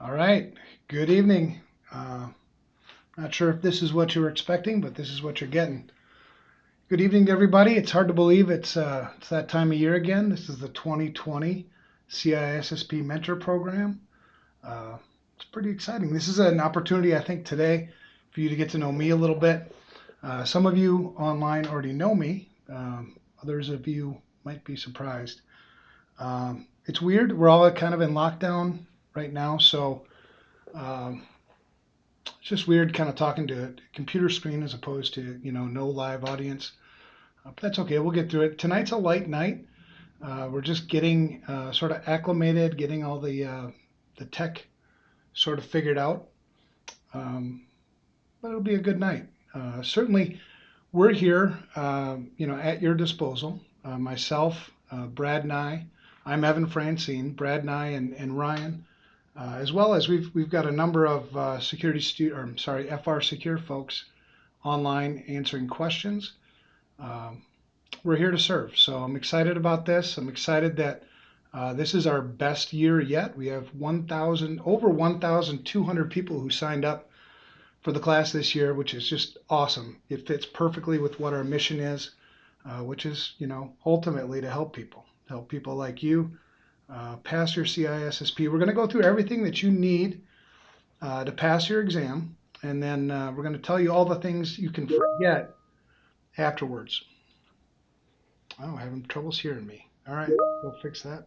All right. Good evening. Not sure if this is what you were expecting, but this is what you're getting. Good evening to everybody. It's hard to believe it's that time of year again. This is the 2020 CISSP Mentor Program. It's pretty exciting. This is an opportunity, I think, today for you to get to know me a little bit. Some of you online already know me. Others of you might be surprised. It's weird. We're all kind of in lockdown right now, so um, it's just weird kind of talking to a computer screen as opposed to, no live audience. But that's okay. We'll get through it. Tonight's a light night. We're just getting sort of acclimated, getting all the tech sort of figured out. Um, but it'll be a good night. Certainly, we're here, at your disposal. Myself, Brad and I. I'm Evan Francine. Brad and I and Ryan. As well as we've got a number of FRSecure folks online answering questions. Um, we're here to serve, so I'm excited about this. I'm excited that this is our best year yet. We have over 1,200 people who signed up for the class this year, which is just awesome. It fits perfectly with what our mission is, which is, ultimately to help people like you pass your CISSP. We're going to go through everything that you need to pass your exam, and then we're going to tell you all the things you can forget afterwards. Oh, I'm having troubles hearing me. All right, we'll fix that.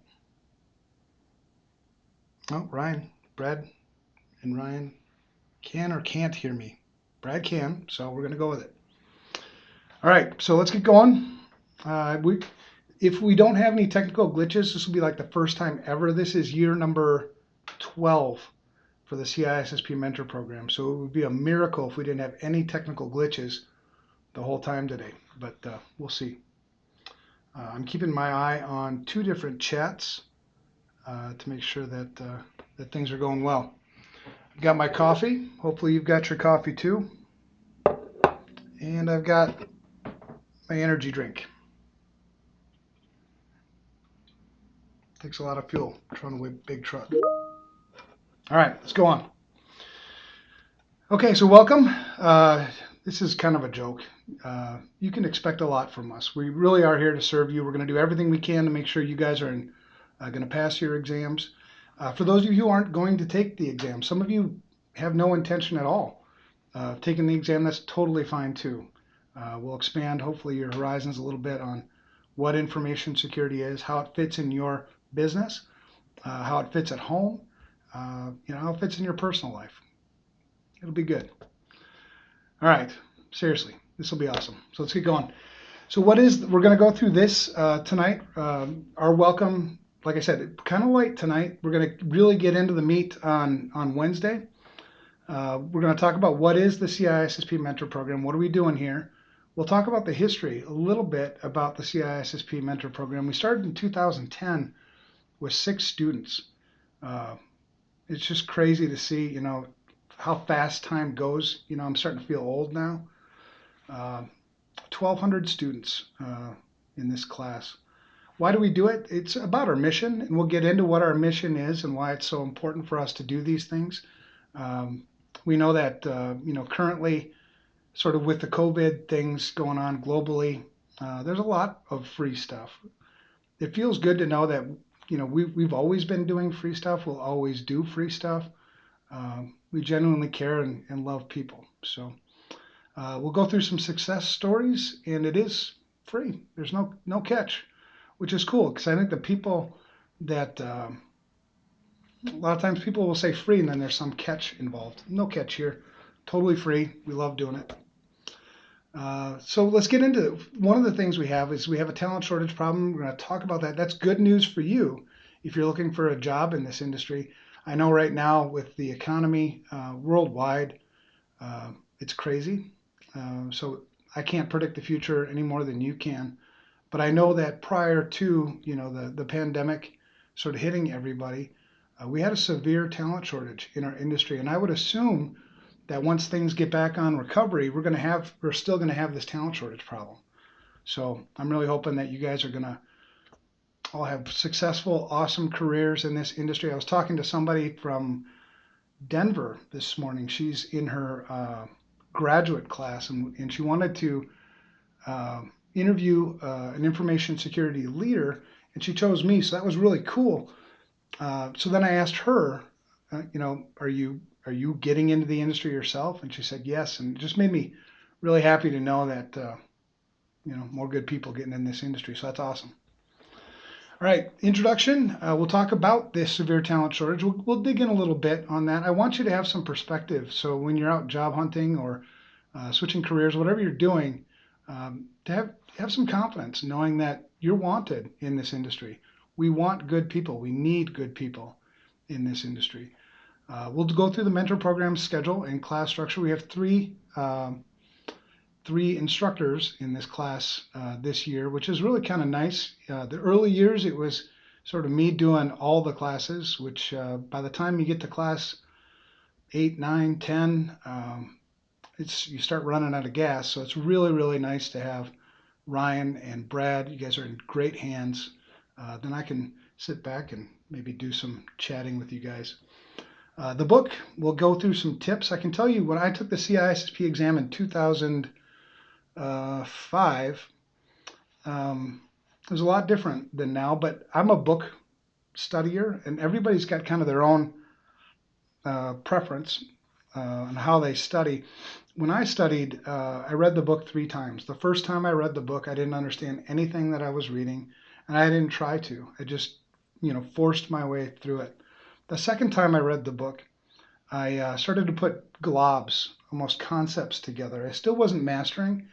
Oh, Brad and Ryan can or can't hear me. Brad can, so we're going to go with it. All right, so let's get going. If we don't have any technical glitches, this will be like the first time ever. This is year number 12 for the CISSP Mentor Program. So it would be a miracle if we didn't have any technical glitches the whole time today, but we'll see. I'm keeping my eye on two different chats to make sure that things are going well. I've got my coffee. Hopefully you've got your coffee too. And I've got my energy drink. Takes a lot of fuel trying to weigh a big truck. All right, let's go on. Okay, so welcome. This is kind of a joke. You can expect a lot from us. We really are here to serve you. We're going to do everything we can to make sure you guys are going to pass your exams. For those of you who aren't going to take the exam, some of you have no intention at all of taking the exam. That's totally fine too. We'll expand hopefully your horizons a little bit on what information security is, how it fits in your business, how it fits at home, how it fits in your personal life. It'll be good. All right, seriously, this will be awesome. So let's get going. So we're going to go through this tonight. Our welcome, like I said, kind of light tonight. We're going to really get into the meat on Wednesday. We're going to talk about what is the CISSP Mentor Program. What are we doing here? We'll talk about the history, a little bit about the CISSP Mentor Program. We started in 2010 with 6 students. It's just crazy to see, how fast time goes. I'm starting to feel old now. 1,200 students in this class. Why do we do it? It's about our mission, and we'll get into what our mission is and why it's so important for us to do these things. We know that, currently, sort of with the COVID things going on globally, there's a lot of free stuff. It feels good to know that, we've always been doing free stuff. We'll always do free stuff. We genuinely care and love people. So we'll go through some success stories, and it is free. There's no catch, which is cool because I think the people that a lot of times people will say free and then there's some catch involved. No catch here. Totally free. We love doing it. So let's get into it. One of the things we have is we have a talent shortage problem. We're going to talk about that. That's good news for you if you're looking for a job in this industry. I know right now with the economy worldwide, it's crazy. So I can't predict the future any more than you can. But I know that prior to the pandemic sort of hitting everybody, we had a severe talent shortage in our industry, and I would assume that once things get back on recovery, we're still going to have this talent shortage problem. So I'm really hoping that you guys are going to all have successful, awesome careers in this industry. I was talking to somebody from Denver this morning. She's in her graduate class, and she wanted to uh, interview an information security leader, and she chose me. So that was really cool. So then I asked her, are you getting into the industry yourself? And she said yes, and it just made me really happy to know that more good people getting in this industry. So that's awesome. All right, introduction. We'll talk about this severe talent shortage. We'll dig in a little bit on that. I want you to have some perspective. So when you're out job hunting or switching careers, whatever you're doing, to have some confidence, knowing that you're wanted in this industry. We want good people. We need good people in this industry. We'll go through the mentor program schedule and class structure. We have three instructors in this class this year, which is really kind of nice. The early years, it was sort of me doing all the classes, which by the time you get to class 8, 9, 10, you start running out of gas. So it's really, really nice to have Ryan and Brad. You guys are in great hands. Then I can sit back and maybe do some chatting with you guys. The book, we'll go through some tips. I can tell you when I took the CISSP exam in 2005, it was a lot different than now, but I'm a book studier, and everybody's got kind of their own preference on how they study. When I studied, I read the book 3 times. The first time I read the book, I didn't understand anything that I was reading, and I didn't try to. I just, forced my way through it. The second time I read the book, I started to put globs, almost concepts together. I still wasn't mastering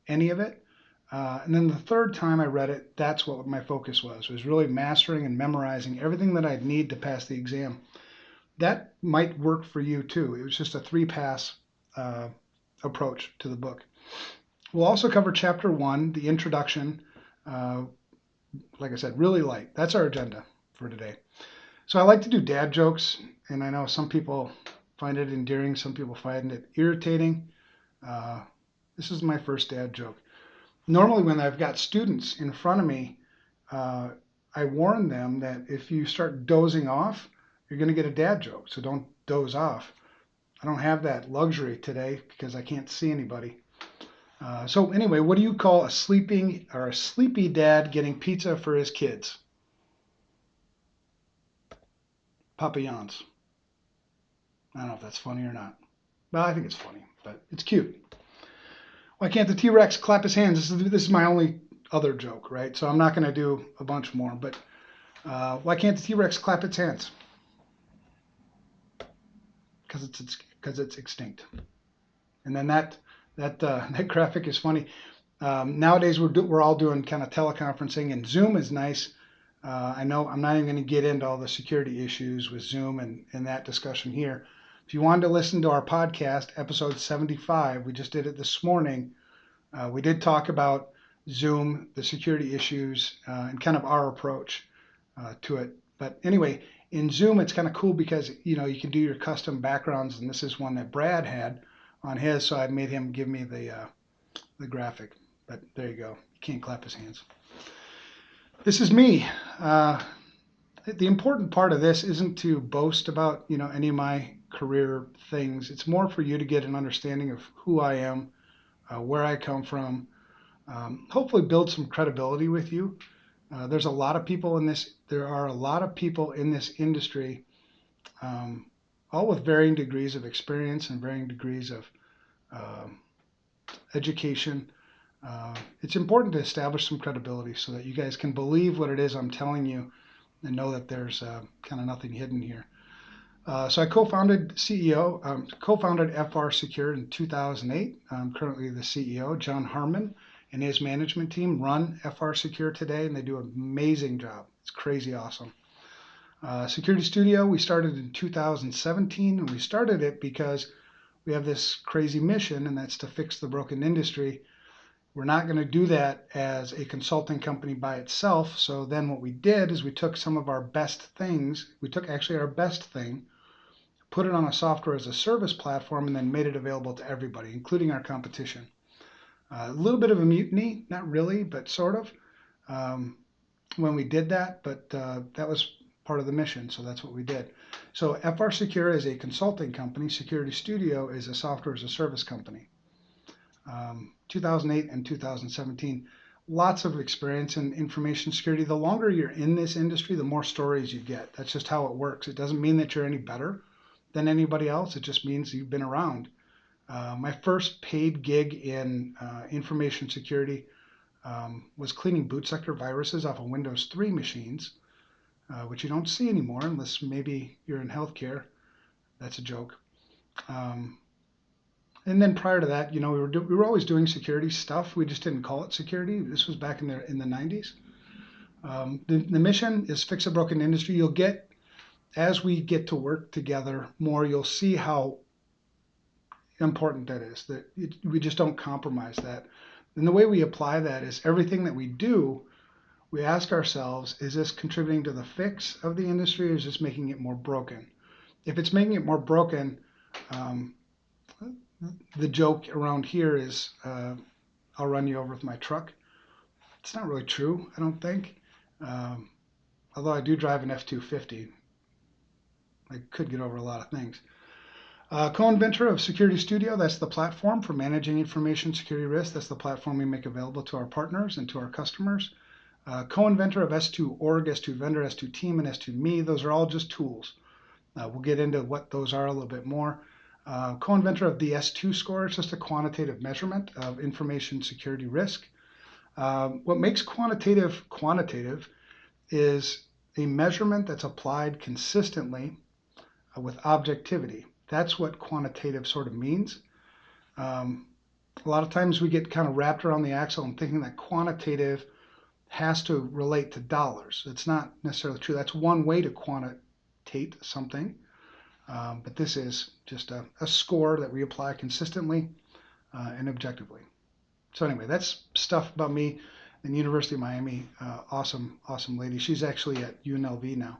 any of it. And then the third time I read it, that's what my focus was really mastering and memorizing everything that I'd need to pass the exam. That might work for you too. It was just a 3-pass approach to the book. We'll also cover chapter 1, the introduction. Like I said, really light. That's our agenda for today. So I like to do dad jokes, and I know some people find it endearing, some people find it irritating. This is my first dad joke. Normally when I've got students in front of me, I warn them that if you start dozing off, you're going to get a dad joke, so don't doze off. I don't have that luxury today because I can't see anybody. So anyway, what do you call a sleepy dad getting pizza for his kids? Papillons. I don't know if that's funny or not. Well, I think it's funny, but it's cute. Why can't the T-Rex clap his hands? This is my only other joke, right? So I'm not going to do a bunch more, but why can't the T-Rex clap its hands? Because it's extinct. And then that graphic is funny. Nowadays we're all doing kind of teleconferencing, and Zoom is nice. I know I'm not even going to get into all the security issues with Zoom and that discussion here. If you wanted to listen to our podcast, episode 75, we just did it this morning. We did talk about Zoom, the security issues, and kind of our approach to it. But anyway, in Zoom, it's kind of cool because you can do your custom backgrounds, and this is one that Brad had on his, so I made him give me the graphic. But there you go. You can't clap his hands. This is me. The important part of this isn't to boast about any of my career things. It's more for you to get an understanding of who I am, where I come from. Hopefully, build some credibility with you. There are a lot of people in this industry, all with varying degrees of experience and varying degrees of education. It's important to establish some credibility so that you guys can believe what it is I'm telling you and know that there's kind of nothing hidden here. So I co-founded FRSecure in 2008. I'm currently the CEO. John Harmon and his management team run FRSecure today, and they do an amazing job. It's crazy awesome. Security Studio, we started in 2017, and we started it because we have this crazy mission, and that's to fix the broken industry. We're not going to do that as a consulting company by itself. So then what we did is we took some of our best things. We took actually our best thing, put it on a software as a service platform, and then made it available to everybody, including our competition. A little bit of a mutiny, not really, but sort of, when we did that. But that was part of the mission, so that's what we did. So FRSecure is a consulting company. Security Studio is a software as a service company. 2008 and 2017. Lots of experience in information security. The longer you're in this industry, the more stories you get. That's just how it works. It doesn't mean that you're any better than anybody else. It just means you've been around. My first paid gig in information security was cleaning boot sector viruses off of Windows 3 machines, which you don't see anymore unless maybe you're in healthcare. That's a joke. And then prior to that, we were always doing security stuff. We just didn't call it security. This was back in the 90s. The mission is fix a broken industry. You'll get, as we get to work together more, you'll see how important that is. That we just don't compromise that. And the way we apply that is everything that we do, we ask ourselves, is this contributing to the fix of the industry, or is this making it more broken? If it's making it more broken, the joke around here is I'll run you over with my truck. It's not really true, I don't think. Although I do drive an F-250. I could get over a lot of things. Co-inventor of Security Studio, that's the platform for managing information security risk. That's the platform we make available to our partners and to our customers. Co-inventor of S2Org, S2 Vendor, S2 Team, and S2 Me. Those are all just tools. We'll get into what those are a little bit more. Co-inventor of the S2 score. It's just a quantitative measurement of information security risk. What makes quantitative is a measurement that's applied consistently with objectivity. That's what quantitative sort of means. A lot of times we get kind of wrapped around the axle and thinking that quantitative has to relate to dollars. It's not necessarily true. That's one way to quantitate something. But this is just a score that we apply consistently and objectively. So anyway, that's stuff about me in University of Miami. Awesome lady. She's actually at UNLV now.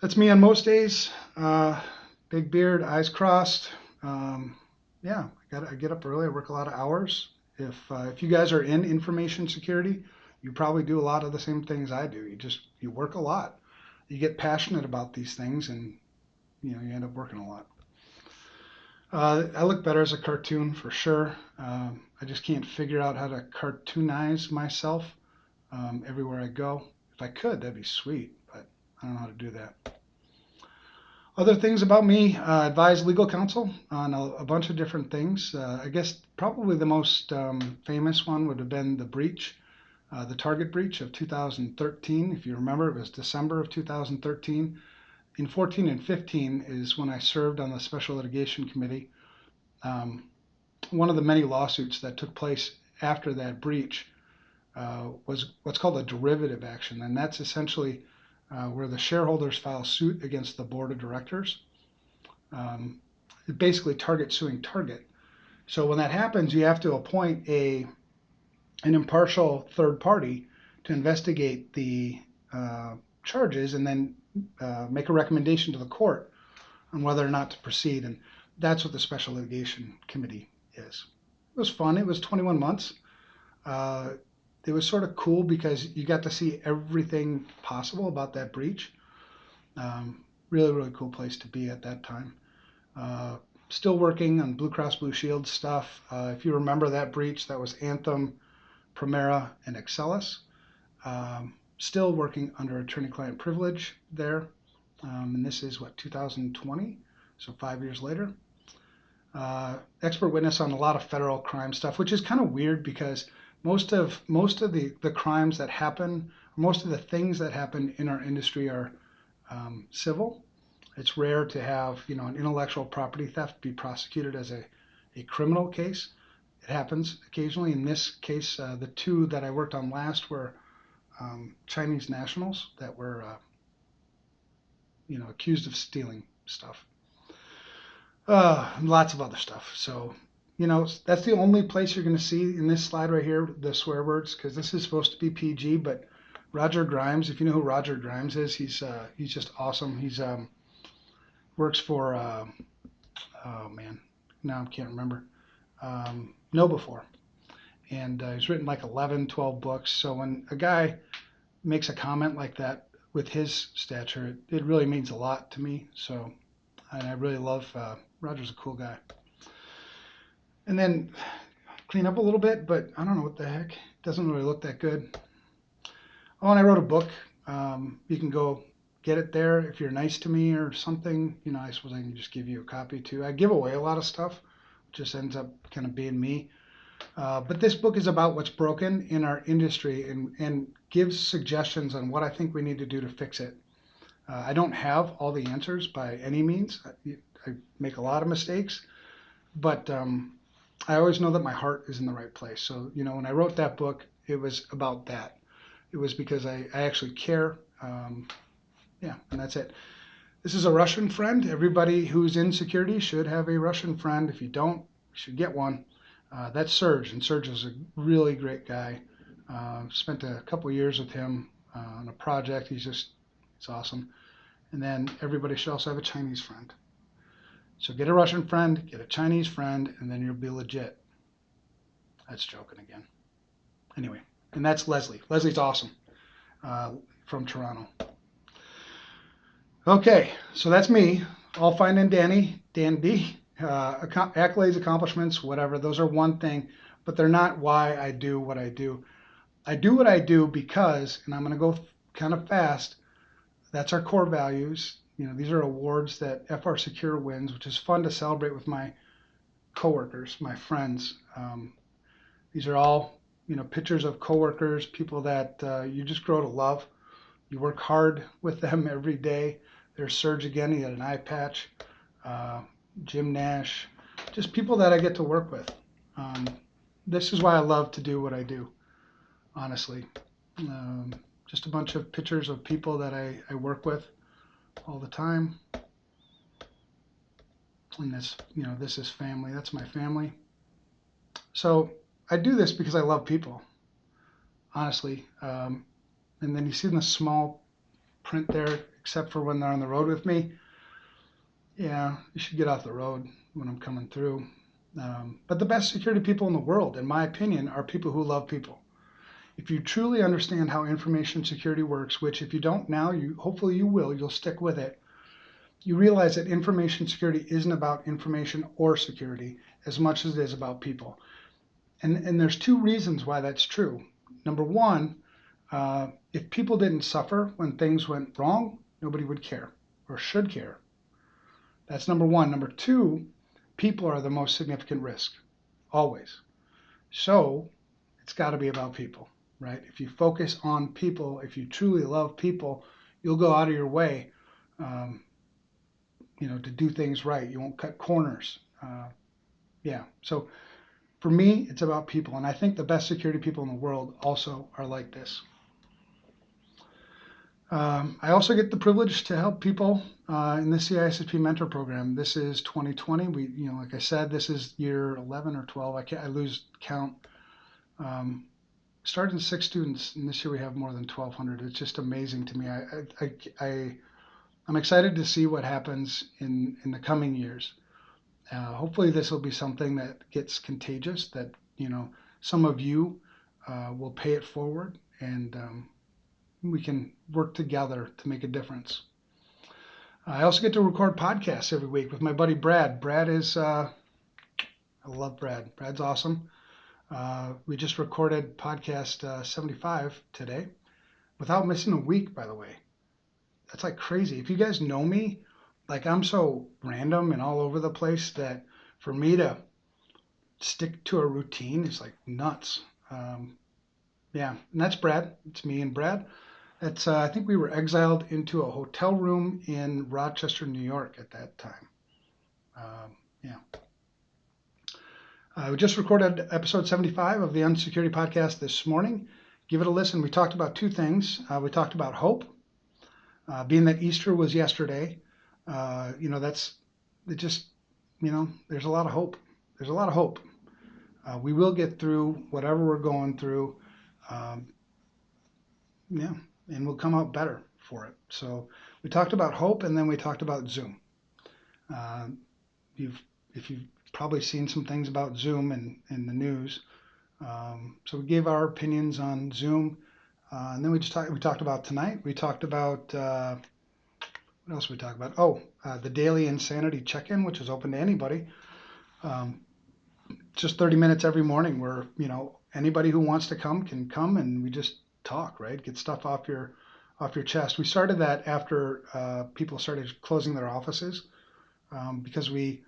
That's me on most days. Big beard, eyes crossed. Yeah, I get up early. I work a lot of hours. If you guys are in information security, you probably do a lot of the same things I do. You work a lot. You get passionate about these things, and you end up working a lot. I look better as a cartoon for sure. I just can't figure out how to cartoonize myself everywhere I go. If I could, that'd be sweet, but I don't know how to do that. Other things about me, advise legal counsel on a bunch of different things. I guess probably the most famous one would have been the breach, the Target breach of 2013. If you remember, it was December of 2013. In 14 and 15 is when I served on the Special Litigation Committee. One of the many lawsuits that took place after that breach was what's called a derivative action, and that's essentially where the shareholders file suit against the board of directors. Basically, Target suing Target. So when that happens, you have to appoint an impartial third party to investigate the charges and then make a recommendation to the court on whether or not to proceed. And that's what the Special Litigation Committee is. It was fun. It was 21 months. It was sort of cool because you got to see everything possible about that breach. Really cool place to be at that time. Still working on Blue Cross Blue Shield stuff. If you remember that breach, that was Anthem, Premera, and Excelis. Still working under attorney-client privilege there. And this is, 2020? So 5 years later. Expert witness on a lot of federal crime stuff, which is kind of weird because most of the crimes that happen, most of the things that happen in our industry are civil. It's rare to have an intellectual property theft be prosecuted as a criminal case. It happens occasionally. In this case, the two that I worked on last were Chinese nationals that were accused of stealing stuff. Lots of other stuff. So that's the only place you're going to see in this slide right here, the swear words, because this is supposed to be PG. But Roger Grimes, if you know who Roger Grimes is, he's just awesome. He's works for oh man, now I can't remember. KnowBe4, and he's written like 11, 12 books. So when a guy makes a comment like that with his stature, it really means a lot to me. So, and I really love Roger's a cool guy. And then clean up a little bit, but I don't know what the heck. It doesn't really look that good. Oh, and I wrote a book. You can go get it there if you're nice to me or something. You know, I suppose I can just give you a copy too. I give away a lot of stuff, just ends up kind of being me. But this book is about what's broken in our industry and gives suggestions on what I think we need to do to fix it. I don't have all the answers by any means. I make a lot of mistakes, but I always know that my heart is in the right place. So, you know, when I wrote that book, it was about that. It was because I actually care. Yeah, and that's it. This is a Russian friend. Everybody who's in security should have a Russian friend. If you don't, you should get one. That's Serge, and Serge is a really great guy. Spent a couple years with him on a project. It's awesome. And then everybody should also have a Chinese friend. So get a Russian friend, get a Chinese friend, and then you'll be legit. That's joking again. Anyway, and that's Leslie. Leslie's awesome from Toronto. Okay, so that's me. All fine and dandy. Accolades, accomplishments, whatever. Those are one thing, but they're not why I do what I do. I do what I do because, and I'm going to go kind of fast, that's our core values. You know, these are awards that FRSecure wins, which is fun to celebrate with my coworkers, my friends. These are all, you know, pictures of coworkers, people that you just grow to love. You work hard with them every day. There's Serge again, he had an eye patch. Jim Nash, just people that I get to work with. This is why I love to do what I do, honestly. Just a bunch of pictures of people that I work with all the time. And this, you know, this is family. That's my family. So I do this because I love people, honestly. And then you see in the small print there, except for when they're on the road with me. Yeah, you should get off the road when I'm coming through. But the best security people in the world, in my opinion, are people who love people. If you truly understand how information security works, which if you don't now, hopefully you will, you'll stick with it. You realize that information security isn't about information or security as much as it is about people. And there's two reasons why that's true. Number one, if people didn't suffer when things went wrong, nobody would care or should care. That's number one. Number two, people are the most significant risk, always. So it's got to be about people, right? If you focus on people, if you truly love people, you'll go out of your way, you know, to do things right. You won't cut corners. Yeah. So for me, it's about people, and I think the best security people in the world also are like this. I also get the privilege to help people in the CISSP mentor program. This is 2020. You know, like I said, this is year 11 or 12. I lose count. Started in 6 students, and this year we have more than 1,200. It's just amazing to me. I'm excited to see what happens in the coming years. Hopefully, this will be something that gets contagious. That, you know, some of you will pay it forward, and we can work together to make a difference. I also get to record podcasts every week with my buddy Brad. Brad is, I love Brad. Brad's awesome. We just recorded podcast 75 today without missing a week, by the way. That's like crazy. If you guys know me, like I'm so random and all over the place that for me to stick to a routine is like nuts. Yeah, and that's Brad. It's me and Brad. It's, I think we were exiled into a hotel room in Rochester, New York at that time. Yeah. We just recorded episode 75 of the Unsecurity Podcast this morning. Give it a listen. We talked about two things. We talked about hope, being that Easter was yesterday. You know, it just, you know, there's a lot of hope. There's a lot of hope. We will get through whatever we're going through. Yeah, and we'll come out better for it. So we talked about hope, and then we talked about Zoom. If you've probably seen some things about Zoom in the news. So we gave our opinions on Zoom. And then we talked about tonight. We talked about what else we talk about? Oh, the daily insanity check-in, which is open to anybody. Um, just 30 minutes every morning where, anybody who wants to come can come and we just talk, right? Get stuff off your chest. We started that after people started closing their offices because we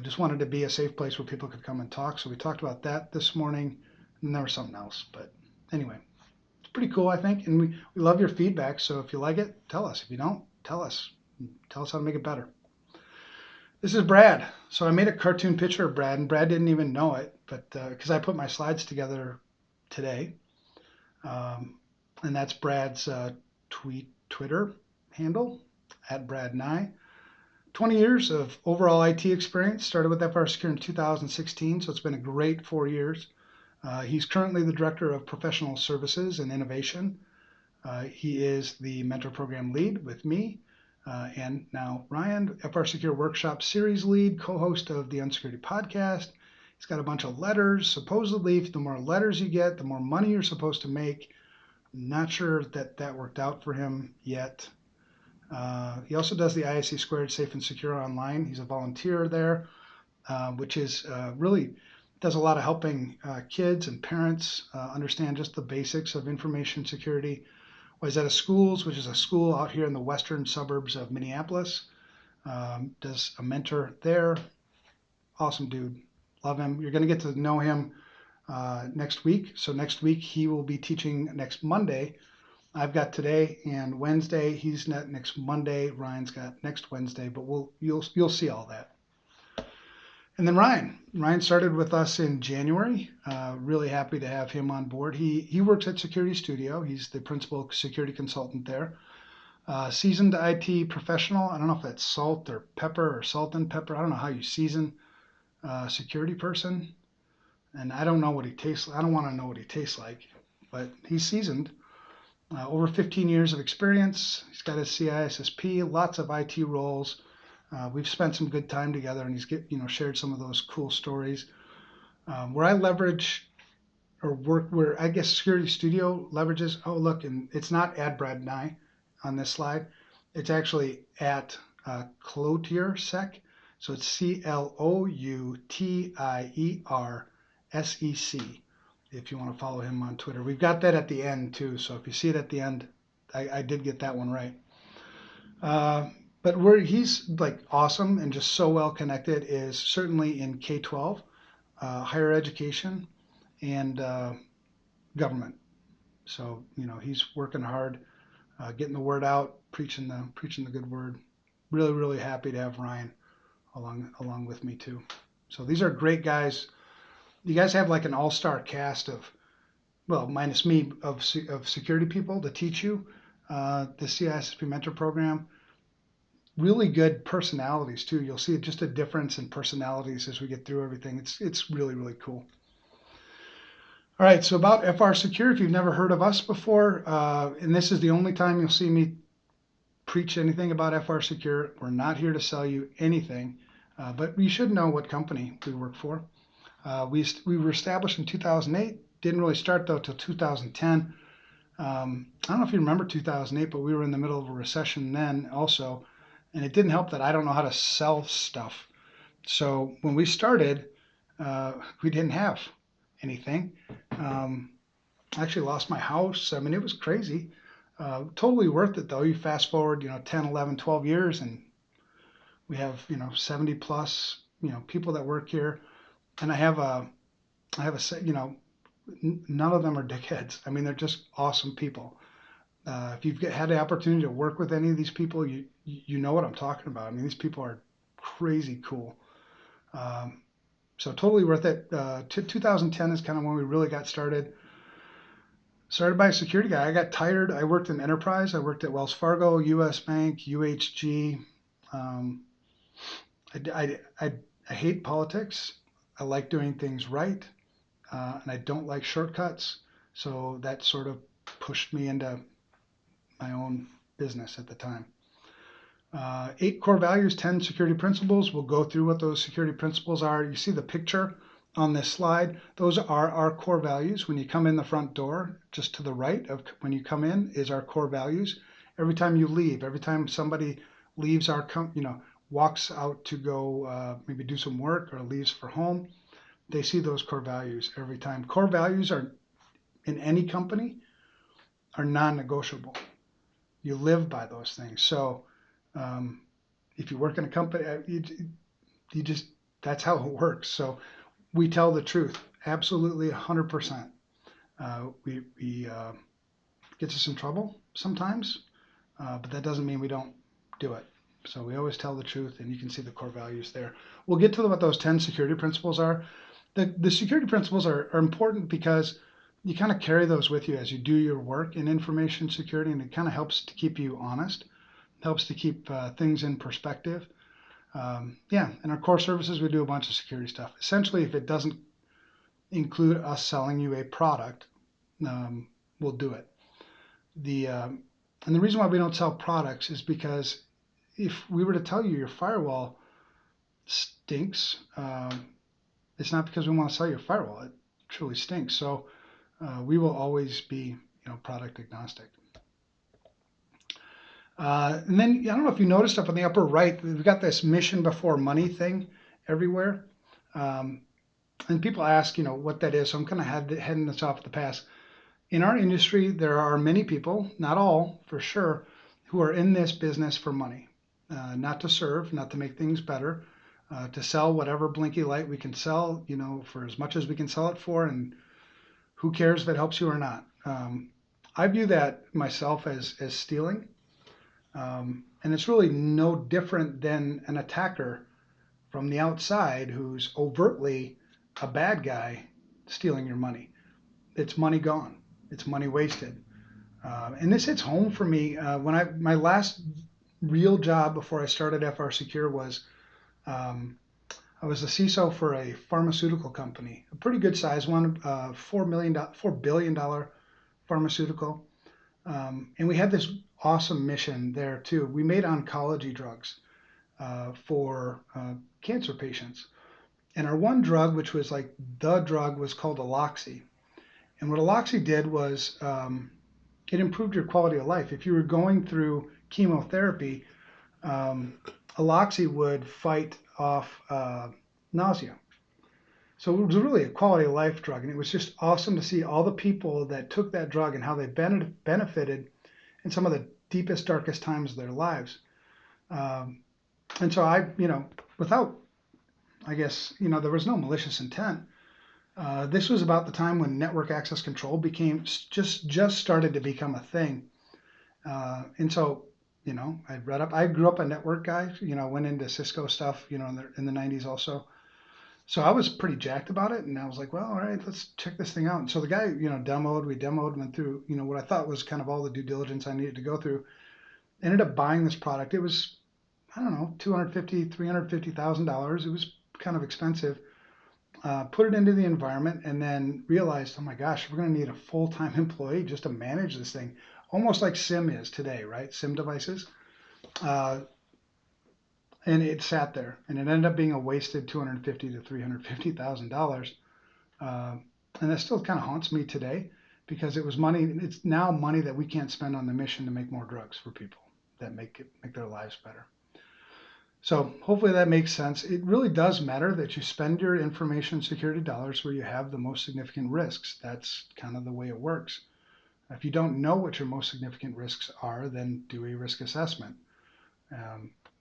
just wanted to be a safe place where people could come and talk. So we talked about that this morning, and there was something else. But anyway, it's pretty cool, I think. And we love your feedback. So if you like it, tell us. If you don't, tell us. Tell us how to make it better. This is Brad. So I made a cartoon picture of Brad, and Brad didn't even know it, but because I put my slides together today, um, and that's Brad's Twitter handle at Brad Nye. 20 years of overall IT experience. Started with FRSecure in 2016, so it's been a great 4 years. He's currently the Director of Professional Services and Innovation. He is the mentor program lead with me. And now Ryan, FRSecure Workshop Series lead, co-host of the Unsecurity podcast. He's got a bunch of letters. Supposedly, the more letters you get, the more money you're supposed to make. I'm not sure that worked out for him yet. He also does the ISC Squared Safe and Secure Online. He's a volunteer there, which is really does a lot of helping kids and parents understand just the basics of information security. Wayzata Schools, which is a school out here in the western suburbs of Minneapolis. Does a mentor there. Awesome dude. Love him. You're going to get to know him next week. So next week he will be teaching next Monday. I've got today and Wednesday. He's next Monday. Ryan's got next Wednesday, but you'll see all that. And then Ryan started with us in January. Really happy to have him on board. He works at Security Studio. He's the principal security consultant there. Seasoned IT professional. I don't know if that's salt or pepper or salt and pepper. I don't know how you season a security person. And I don't know what he tastes like. I don't want to know what he tastes like, but he's seasoned. Over 15 years of experience. He's got his CISSP, lots of IT roles. We've spent some good time together, and he's shared some of those cool stories. Where I leverage or work, where I guess Security Studio leverages. Oh, look, and it's not at Brad Nye on this slide. It's actually at CloutierSec. So it's CloutierSec. If you want to follow him on Twitter, we've got that at the end too. So if you see it at the end, I did get that one right. But where he's like awesome and just so well connected is certainly in K-12, higher education, and government. So he's working hard, getting the word out, preaching the good word. Really, really happy to have Ryan along with me too. So these are great guys. You guys have like an all-star cast of, well, minus me, of security people to teach you the CISSP mentor program. Really good personalities too. You'll see just a difference in personalities as we get through everything. It's really, really cool. All right, so about FRSecure, if you've never heard of us before, and this is the only time you'll see me preach anything about FRSecure. We're not here to sell you anything, but you should know what company we work for. We were established in 2008. Didn't really start though till 2010. I don't know if you remember 2008, but we were in the middle of a recession then also, and it didn't help that I don't know how to sell stuff. So when we started, we didn't have anything. I actually lost my house. I mean, it was crazy. Totally worth it though. You fast forward, 10, 11, 12 years, and we have, 70 plus, people that work here. And I have a, none of them are dickheads. I mean, they're just awesome people. If you've had the opportunity to work with any of these people, you know what I'm talking about. I mean, these people are crazy cool. So totally worth it. 2010 is kind of when we really got started. Started by a security guy. I got tired. I worked in enterprise. I worked at Wells Fargo, U.S. Bank, UHG. I hate politics. I like doing things right, and I don't like shortcuts. So that sort of pushed me into my own business at the time. 8 core values, 10 security principles. We'll go through what those security principles are. You see the picture on this slide, those are our core values. When you come in the front door, just to the right of when you come in is our core values. Every time you leave, every time somebody leaves our, walks out to go maybe do some work or leaves for home, they see those core values every time. Core values are in any company are non-negotiable. You live by those things. So if you work in a company, you just that's how it works. So we tell the truth, absolutely 100%. We gets us in trouble sometimes, but that doesn't mean we don't do it. So we always tell the truth, and you can see the core values there. We'll get to what those 10 security principles are. The security principles are important because you kind of carry those with you as you do your work in information security, and it kind of helps to keep you honest, helps to keep things in perspective. In our core services, we do a bunch of security stuff. Essentially, if it doesn't include us selling you a product, we'll do it. And the reason why we don't sell products is because if we were to tell you your firewall stinks, it's not because we want to sell you a firewall. It truly stinks. So we will always be, product agnostic. And then I don't know if you noticed up on the upper right, we've got this mission before money thing everywhere. And people ask, what that is. So I'm kind of heading this off at the pass. In our industry, there are many people, not all for sure, who are in this business for money, not to serve, not to make things better, to sell whatever blinky light we can sell, for as much as we can sell it for, and who cares if it helps you or not. I view that myself as stealing, and it's really no different than an attacker from the outside who's overtly a bad guy stealing your money. It's money gone. It's money wasted. And this hits home for me when my last real job before I started FRSecure was I was the CISO for a pharmaceutical company, a pretty good sized one, $4 billion pharmaceutical. And we had this awesome mission there too. We made oncology drugs for cancer patients. And our one drug, which was like the drug, was called Aloxi. And what Aloxi did was it improved your quality of life. If you were going through chemotherapy, Aloxi would fight off nausea. So it was really a quality of life drug. And it was just awesome to see all the people that took that drug and how they benefited in some of the deepest, darkest times of their lives. And so without, I guess, there was no malicious intent. This was about the time when network access control became just started to become a thing. And so, I read up. I grew up a network guy. Went into Cisco stuff. In the 90s also. So I was pretty jacked about it, and I was like, well, all right, let's check this thing out. And so the guy, we demoed, went through, what I thought was kind of all the due diligence I needed to go through. Ended up buying this product. It was, I don't know, $350,000. It was kind of expensive. Put it into the environment, and then realized, oh my gosh, we're going to need a full-time employee just to manage this thing, almost like SIM is today, right? SIM devices. And it sat there, and it ended up being a wasted $250,000 to $350,000. And that still kind of haunts me today because it was money. It's now money that we can't spend on the mission to make more drugs for people that make their lives better. So hopefully that makes sense. It really does matter that you spend your information security dollars where you have the most significant risks. That's kind of the way it works. If you don't know what your most significant risks are, then do a risk assessment.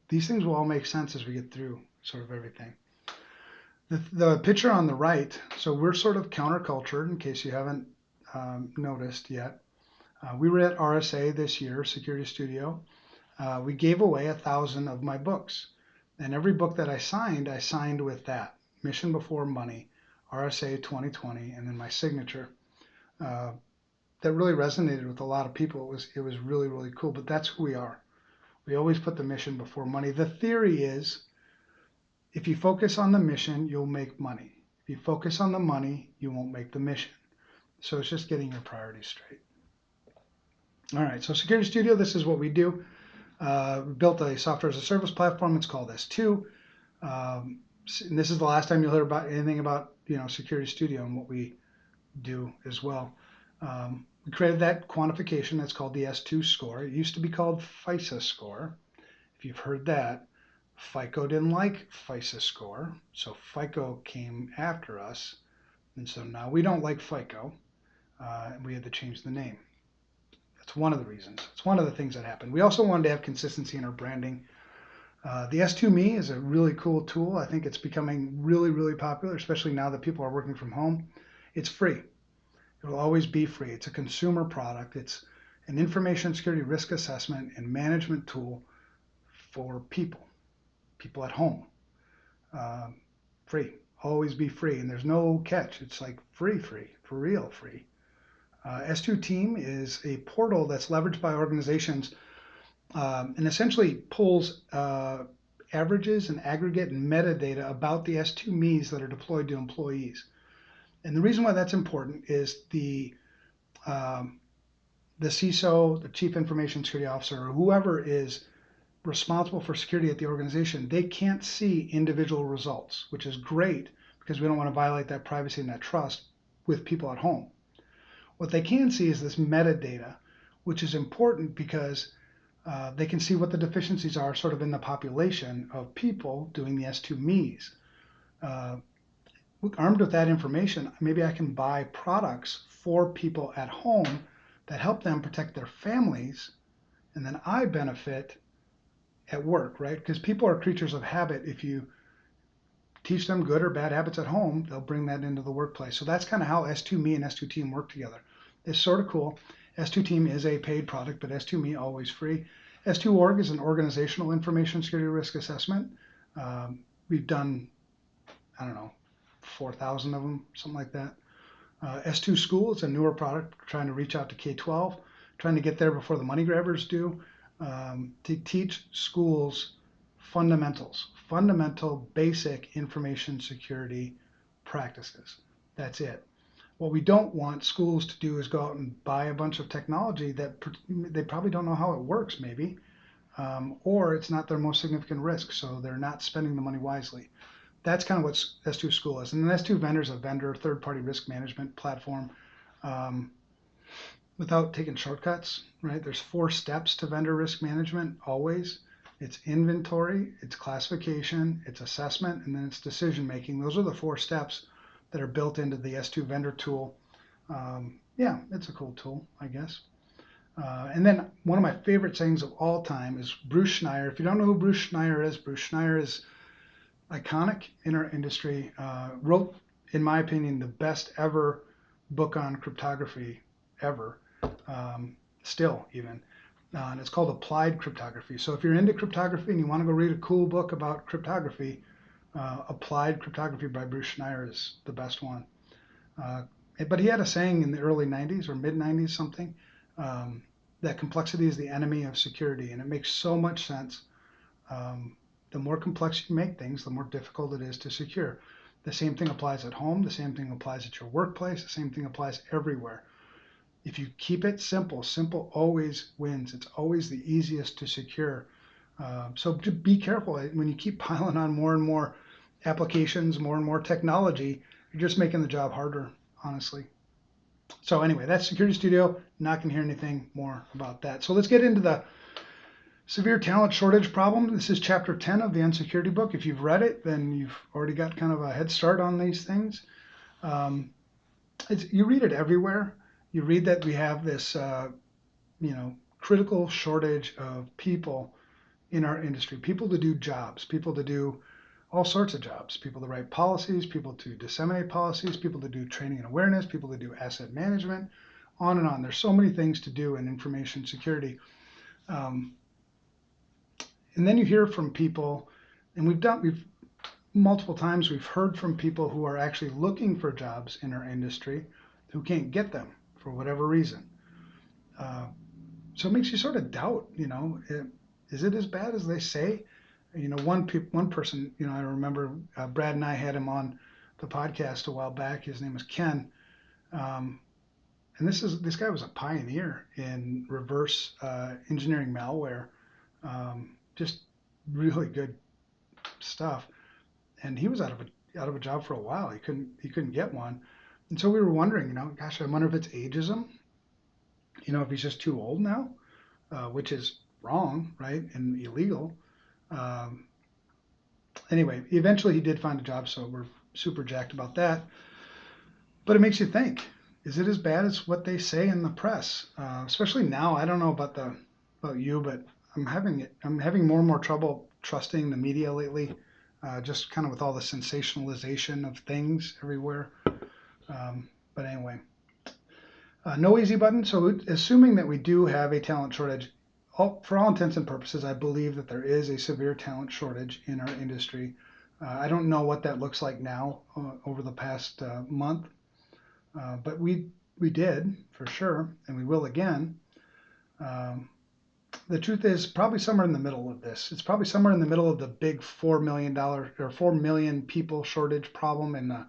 These things will all make sense as we get through sort of everything. The picture on the right, so we're sort of counterculture in case you haven't noticed yet. We were at RSA this year, Security Studio. We gave away 1,000 of my books. And every book that I signed with that, Mission Before Money, RSA 2020, and then my signature. That really resonated with a lot of people. It was really, really cool, but that's who we are. We always put the mission before money. The theory is, if you focus on the mission, you'll make money. If you focus on the money, you won't make the mission. So it's just getting your priorities straight. All right, so Security Studio, this is what we do. We built a software as a service platform. It's called S2. And this is the last time you'll hear about anything about Security Studio and what we do as well. We created that quantification that's called the S2 score. It used to be called FISA score. If you've heard that, FICO didn't like FISA score, so FICO came after us, and so now we don't like FICO, and we had to change the name. That's one of the reasons. It's one of the things that happened. We also wanted to have consistency in our branding. The S2Me is a really cool tool. I think it's becoming really, really popular, especially now that people are working from home. It's free. It will always be free. It's a consumer product. It's an information security risk assessment and management tool for people at home. Uh, Free. Always be free. And there's no catch. It's like free, for real free. S2 Team is a portal that's leveraged by organizations and essentially pulls averages and aggregate and metadata about the S2Mes that are deployed to employees. And the reason why that's important is um, the CISO, the Chief Information Security Officer, or whoever is responsible for security at the organization, they can't see individual results, which is great because we don't want to violate that privacy and that trust with people at home. What they can see is this metadata, which is important because they can see what the deficiencies are sort of in the population of people doing the S2Mes. Uh, Armed with that information, maybe I can buy products for people at home that help them protect their families, and then I benefit at work, right? Because people are creatures of habit. If you teach them good or bad habits at home, they'll bring that into the workplace. So that's kind of how S2Me and S2 Team work together. It's sort of cool. S2 Team is a paid product, but S2Me always free. S2Org is an organizational information security risk assessment. We've done, I don't know, 4,000 of them, something like that. S2 School is a newer product trying to reach out to K-12, trying to get there before the money grabbers do, to teach schools fundamental basic information security practices. That's it. What we don't want schools to do is go out and buy a bunch of technology that they probably don't know how it works, maybe, or it's not their most significant risk, so they're not spending the money wisely. That's kind of what S2 School is. And then S2 Vendor is a vendor, third-party risk management platform. Um, Without taking shortcuts, right? There's 4 steps to vendor risk management always. It's inventory, it's classification, it's assessment, and then it's decision making. Those are the 4 steps that are built into the S2 vendor tool. Yeah, it's a cool tool, I guess. And then one of my favorite sayings of all time is Bruce Schneier. If you don't know who Bruce Schneier is iconic in our industry. Wrote, in my opinion, the best ever book on cryptography ever, still even. And it's called Applied Cryptography. So if you're into cryptography and you want to go read a cool book about cryptography, Applied Cryptography by Bruce Schneier is the best one. Uh, but he had a saying in the early 90s or mid 90s something, that complexity is the enemy of security. And it makes so much sense. The more complex you make things, the more difficult it is to secure. The same thing applies at home. The same thing applies at your workplace. The same thing applies everywhere. If you keep it simple, simple always wins. It's always the easiest to secure. So be careful when you keep piling on more and more applications, more and more technology. You're just making the job harder, honestly. So anyway, that's Security Studio. Not going to hear anything more about that. So let's get into the severe talent shortage problem. This is chapter 10 of the Unsecurity book. If you've read it, then you've already got kind of a head start on these things. You read it everywhere. You read that we have this, critical shortage of people in our industry, people to do jobs, people to do all sorts of jobs, people to write policies, people to disseminate policies, people to do training and awareness, people to do asset management, on and on. There's so many things to do in information security. And then you hear from people, and we've multiple times we've heard from people who are actually looking for jobs in our industry who can't get them for whatever reason. So it makes you sort of doubt, is it as bad as they say? One person, I remember Brad and I had him on the podcast a while back. His name was Ken, and this guy was a pioneer in reverse engineering malware. Just really good stuff. and he was out of a job for a while. He couldn't get one, and so we were wondering, gosh, I wonder if it's ageism. If he's just too old now, which is wrong, right, and illegal. Um, anyway, eventually he did find a job, so we're super jacked about that. But it makes you think: is it as bad as what they say in the press? Especially now, I don't know about you, but I'm having more and more trouble trusting the media lately. Just kind of with all the sensationalization of things everywhere. But anyway, no easy button. So assuming that we do have a talent shortage, for all intents and purposes, I believe that there is a severe talent shortage in our industry. I don't know what that looks like now over the past month, but we did for sure, and we will again. Um, the truth is probably somewhere in the middle of this. It's probably somewhere in the middle of the big $4 million or 4 million people shortage problem and the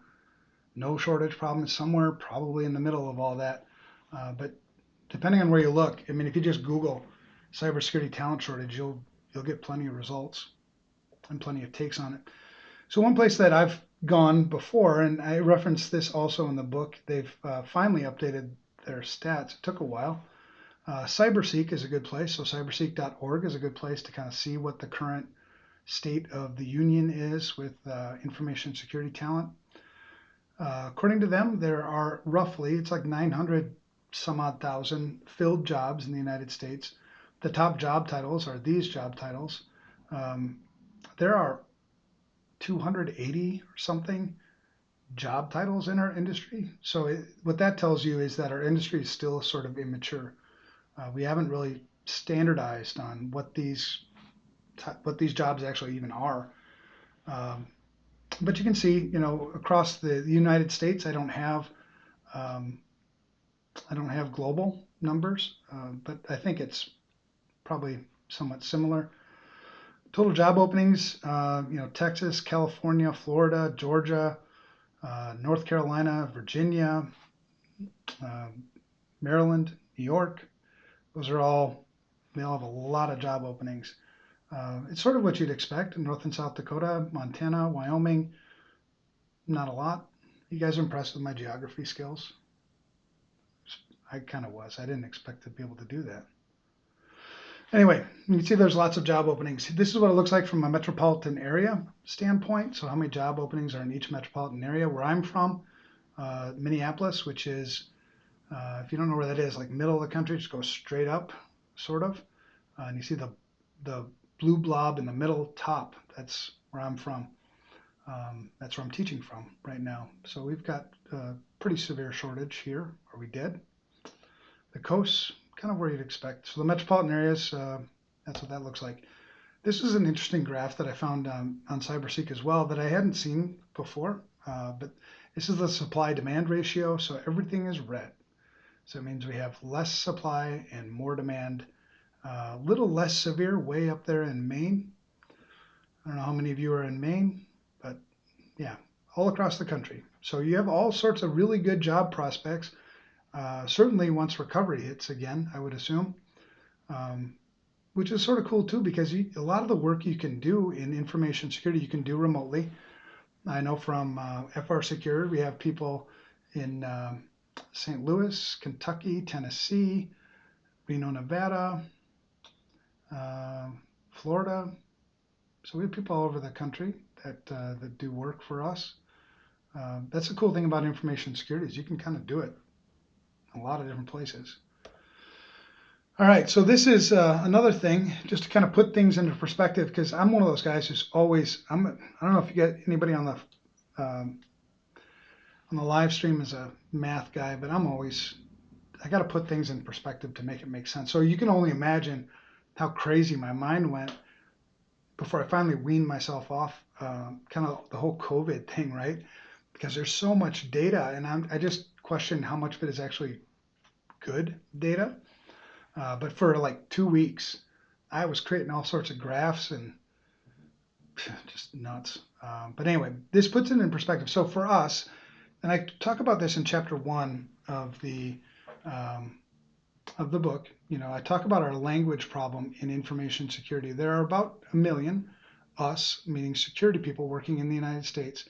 no shortage problem is somewhere probably in the middle of all that. But depending on where you look, I mean, if you just Google cybersecurity talent shortage, you'll get plenty of results and plenty of takes on it. So one place that I've gone before, and I referenced this also in the book, they've finally updated their stats. It took a while. CyberSeek is a good place. So cyberseek.org is a good place to kind of see what the current state of the union is with information security talent. According to them, there are roughly, it's like 900 some odd thousand filled jobs in the United States. The top job titles are these job titles. Um, there are 280 or something job titles in our industry. So what that tells you is that our industry is still sort of immature. We haven't really standardized on what these jobs actually even are. Um, but you can see, across the United States, um, I don't have global numbers, but I think it's probably somewhat similar. Total job openings, Texas, California, Florida, Georgia, North Carolina, Virginia, uh, Maryland, New York. They all have a lot of job openings. It's sort of what you'd expect in North and South Dakota, Montana, Wyoming. Not a lot. You guys are impressed with my geography skills? I kind of was. I didn't expect to be able to do that. Anyway, you can see there's lots of job openings. This is what it looks like from a metropolitan area standpoint. So how many job openings are in each metropolitan area? Where I'm from, Minneapolis, which is, if you don't know where that is, like middle of the country, just go straight up, sort of. And you see the blue blob in the middle top. That's where I'm from. That's where I'm teaching from right now. So we've got a pretty severe shortage here, or we did. The coasts, kind of where you'd expect. So the metropolitan areas, that's what that looks like. This is an interesting graph that I found on CyberSeek as well that I hadn't seen before. But this is the supply-demand ratio. So everything is red. So it means we have less supply and more demand. A little less severe way up there in Maine. I don't know how many of you are in Maine, but yeah, all across the country. So you have all sorts of really good job prospects. Certainly once recovery hits again, I would assume, which is sort of cool too, because a lot of the work you can do in information security, you can do remotely. I know from FRSecure, we have people in St. Louis, Kentucky, Tennessee, Reno, Nevada, Florida. So we have people all over the country that do work for us. That's the cool thing about information security is you can kind of do it in a lot of different places. All right, so this is another thing, just to kind of put things into perspective, because I'm one of those guys who's always, I don't know if you get anybody on the live stream as a math guy, but I got to put things in perspective to make it make sense. So you can only imagine how crazy my mind went before I finally weaned myself off kind of the whole COVID thing, right? Because there's so much data, and I just question how much of it is actually good data. But for like 2 weeks, I was creating all sorts of graphs and just nuts. But anyway, this puts it in perspective. So for us, and I talk about this in chapter 1 of the book. I talk about our language problem in information security. There are about 1 million us, meaning security people working in the United States,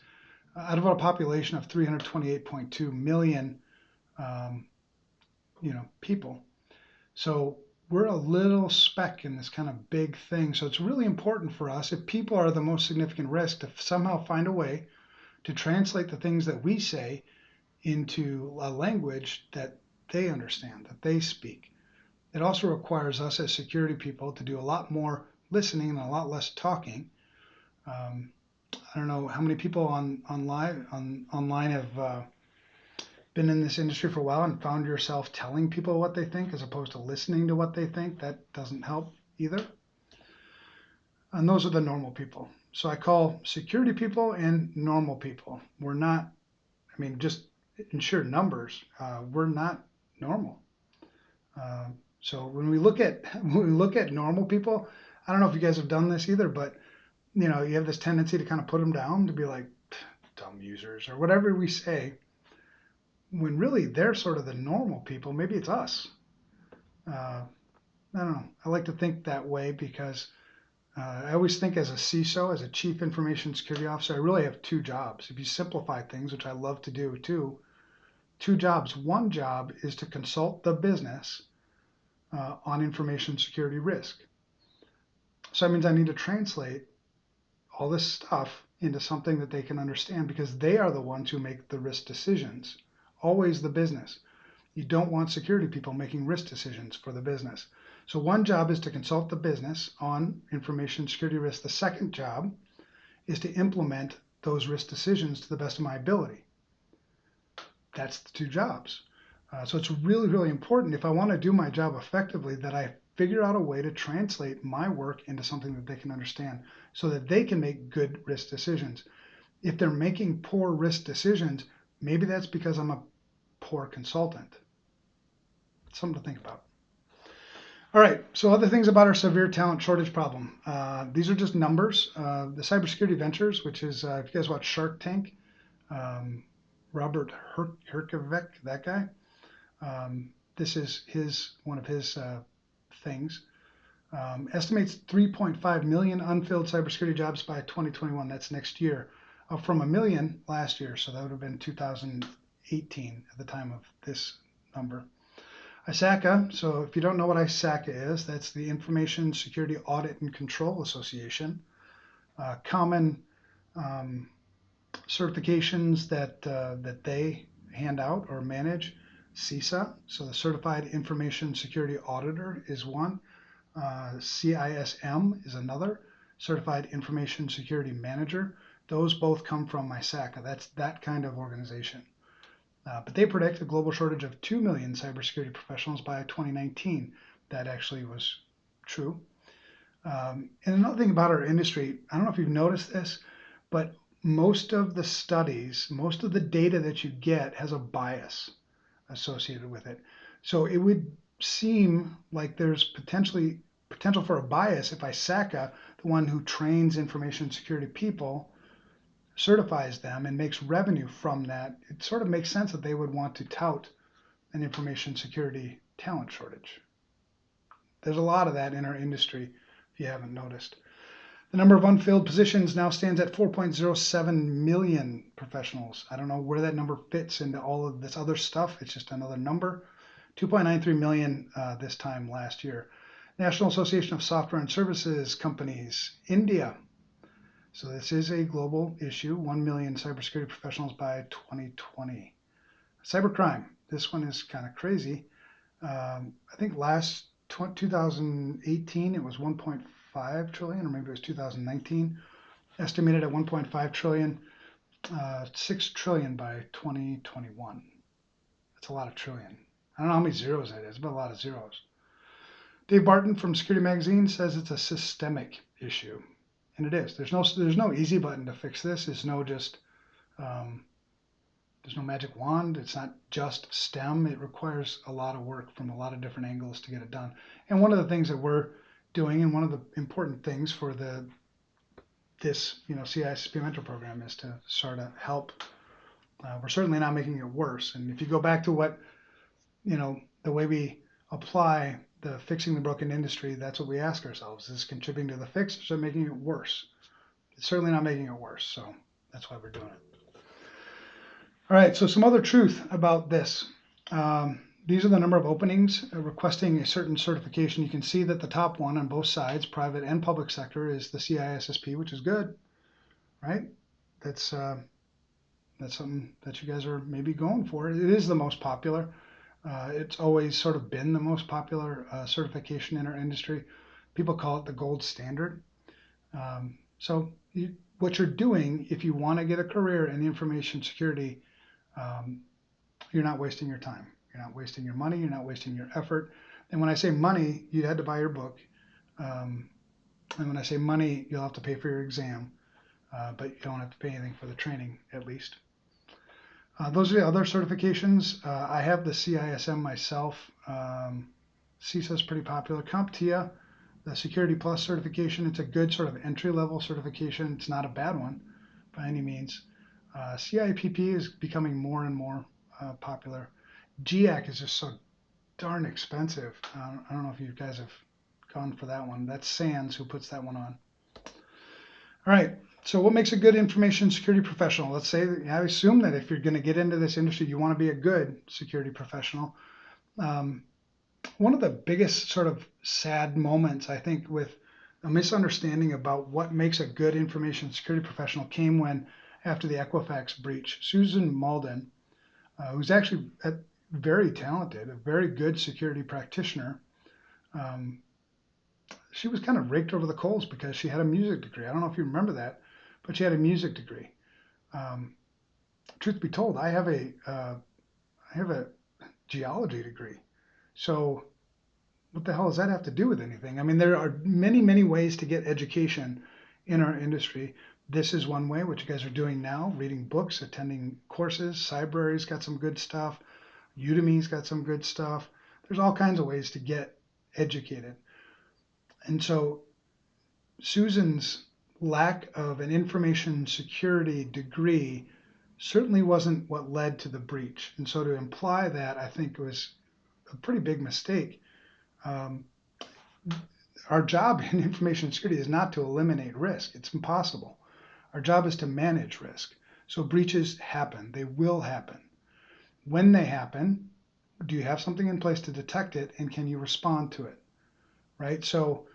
out of a population of 328.2 million, um, people. So we're a little speck in this kind of big thing. So it's really important for us, if people are the most significant risk, to somehow find a way to translate the things that we say into a language that they understand, that they speak. It also requires us as security people to do a lot more listening and a lot less talking. Um, I don't know how many people online have been in this industry for a while and found yourself telling people what they think as opposed to listening to what they think. That doesn't help either. And those are the normal people. So I call security people and normal people. We're not, just in sheer numbers, we're not normal. Uh, so when we look at normal people, I don't know if you guys have done this either, but you have this tendency to kind of put them down, to be like dumb users or whatever we say, when really they're sort of the normal people. Maybe it's us. Uh, I don't know. I like to think that way because I always think, as a CISO, as a Chief Information Security Officer, I really have two jobs. If you simplify things, which I love to do too, two jobs. One job is to consult the business on information security risk. So that means I need to translate all this stuff into something that they can understand, because they are the ones who make the risk decisions. Always the business. You don't want security people making risk decisions for the business. So one job is to consult the business on information security risk. The second job is to implement those risk decisions to the best of my ability. That's the two jobs. So it's really, really important, if I want to do my job effectively, that I figure out a way to translate my work into something that they can understand so that they can make good risk decisions. If they're making poor risk decisions, maybe that's because I'm a poor consultant. Something to think about. All right, so other things about our severe talent shortage problem. These are just numbers. The Cybersecurity Ventures, which is, if you guys watch Shark Tank, Robert Herjavec, that guy, this is one of his things. Estimates 3.5 million unfilled cybersecurity jobs by 2021. That's next year, up from a million last year. So that would have been 2018 at the time of this number. ISACA, so if you don't know what ISACA is, that's the Information Security Audit and Control Association. Common certifications that they hand out or manage. CISA, so the Certified Information Security Auditor, is one. CISM is another, Certified Information Security Manager. Those both come from ISACA. That's that kind of organization. But they predict a global shortage of 2 million cybersecurity professionals by 2019. That actually was true. And another thing about our industry, I don't know if you've noticed this, but most of the studies, most of the data that you get has a bias associated with it. So it would seem like there's potential for a bias if ISACA, the one who trains information security people, certifies them and makes revenue from that. It sort of makes sense that they would want to tout an information security talent shortage. There's a lot of that in our industry, if you haven't noticed. The number of unfilled positions now stands at 4.07 million professionals. I don't know where that number fits into all of this other stuff. It's just another number. 2.93 million this time last year. National Association of Software and Services Companies, India. So this is a global issue. 1 million cybersecurity professionals by 2020. Cybercrime. This one is kind of crazy. I think last 2018 it was 1.5 trillion, or maybe it was 2019. Estimated at 1.5 trillion. 6 trillion by 2021. That's a lot of trillion. I don't know how many zeros that is, but a lot of zeros. Dave Barton from Security Magazine says it's a systemic issue, and it is. There's no easy button to fix this. There's no magic wand. It's not just STEM. It requires a lot of work from a lot of different angles to get it done. And one of the things that we're doing, and one of the important things for this CISSP mentor program, is to sort of help. We're certainly not making it worse. And if you go back to what the way we apply the fixing the broken industry, that's what we ask ourselves: is contributing to the fix, or is it making it worse? It's certainly not making it worse. So that's why we're doing it. All right, so some other truth about this. These are the number of openings requesting a certain certification. You can see that the top one on both sides, private and public sector, is the CISSP, which is good, right? That's something that you guys are maybe going for. It is the most popular. It's always sort of been the most popular certification in our industry. People call it the gold standard. What you're doing, if you want to get a career in information security, um, you're not wasting your time. You're not wasting your money. You're not wasting your effort. And when I say money, you had to buy your book. Um, and when I say money, you'll have to pay for your exam, but you don't have to pay anything for the training, at least. Those are the other certifications. I have the CISM myself. CISA is pretty popular. CompTIA, the Security Plus certification, it's a good sort of entry-level certification. It's not a bad one by any means. CIPP is becoming more and more popular. GIAC is just so darn expensive. I don't know if you guys have gone for that one. That's Sands who puts that one on. All right. So what makes a good information security professional? Let's say that I assume that if you're going to get into this industry, you want to be a good security professional. One of the biggest sort of sad moments, I think, with a misunderstanding about what makes a good information security professional came when, after the Equifax breach, Susan Malden, who's actually very talented, a very good security practitioner, she was kind of raked over the coals because she had a music degree. I don't know if you remember that, but she had a music degree. Truth be told, I have a geology degree. So what the hell does that have to do with anything? I mean, there are many, many ways to get education in our industry. This is one way, what you guys are doing now, reading books, attending courses. Cybrary's got some good stuff. Udemy's got some good stuff. There's all kinds of ways to get educated. And so Susan's lack of an information security degree certainly wasn't what led to the breach. And so to imply that, I think, was a pretty big mistake. Our job in information security is not to eliminate risk. It's impossible. Our job is to manage risk. So breaches happen. They will happen. When they happen, do you have something in place to detect it, and can you respond to it? Right? So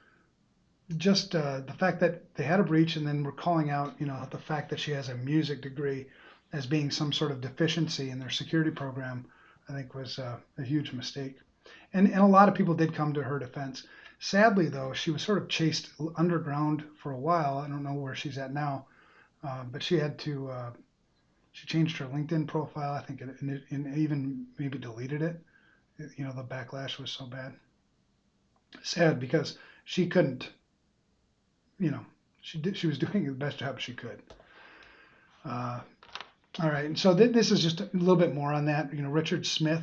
just the fact that they had a breach and then we're calling out, the fact that she has a music degree as being some sort of deficiency in their security program, I think was a huge mistake. And a lot of people did come to her defense. Sadly, though, she was sort of chased underground for a while. I don't know where she's at now, but she had to. She changed her LinkedIn profile, I think, and even maybe deleted it. The backlash was so bad. Sad because she couldn't. She was doing the best job she could. All right, and so this is just a little bit more on that. Richard Smith,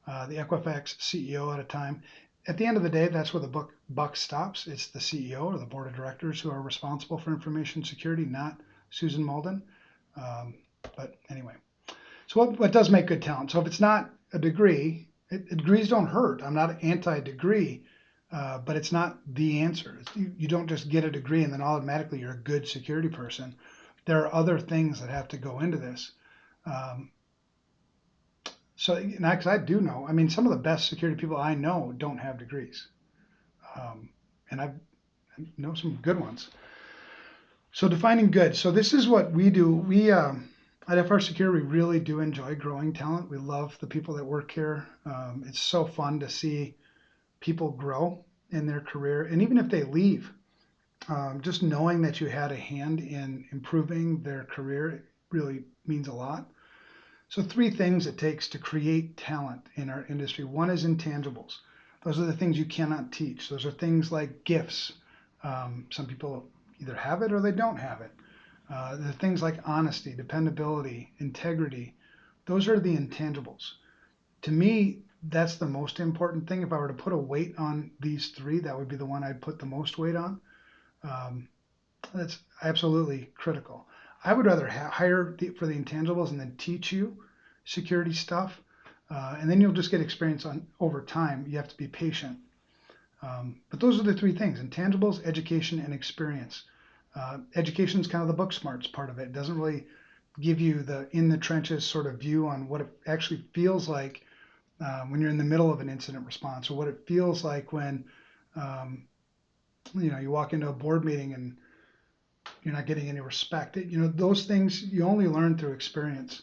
the Equifax CEO at a time. At the end of the day, that's where the buck stops. It's the CEO or the board of directors who are responsible for information security, not Susan Malden. But anyway, so what does make good talent? So if it's not a degree, degrees don't hurt. I'm not anti-degree, but it's not the answer. You don't just get a degree and then automatically you're a good security person. There are other things that have to go into this. Because I do know, I mean, some of the best security people I know don't have degrees. And I know some good ones. So defining good. So this is what we do. We at FRSecure, we really do enjoy growing talent. We love the people that work here. It's so fun to see people grow in their career. And even if they leave, just knowing that you had a hand in improving their career really means a lot. So 3 things it takes to create talent in our industry. One is intangibles. Those are the things you cannot teach. Those are things like gifts. Some people either have it or they don't have it. The things like honesty, dependability, integrity. Those are the intangibles. To me, that's the most important thing. If I were to put a weight on these 3, that would be the one I'd put the most weight on. That's absolutely critical. I would rather hire for the intangibles and then teach you security stuff, and then you'll just get experience over time. You have to be patient. But those are the 3 things: intangibles, education, and experience. Education is kind of the book smarts part of it. It doesn't really give you the in the trenches sort of view on what it actually feels like when you're in the middle of an incident response, or what it feels like when um, you walk into a board meeting and you're not getting any respect. Those things you only learn through experience.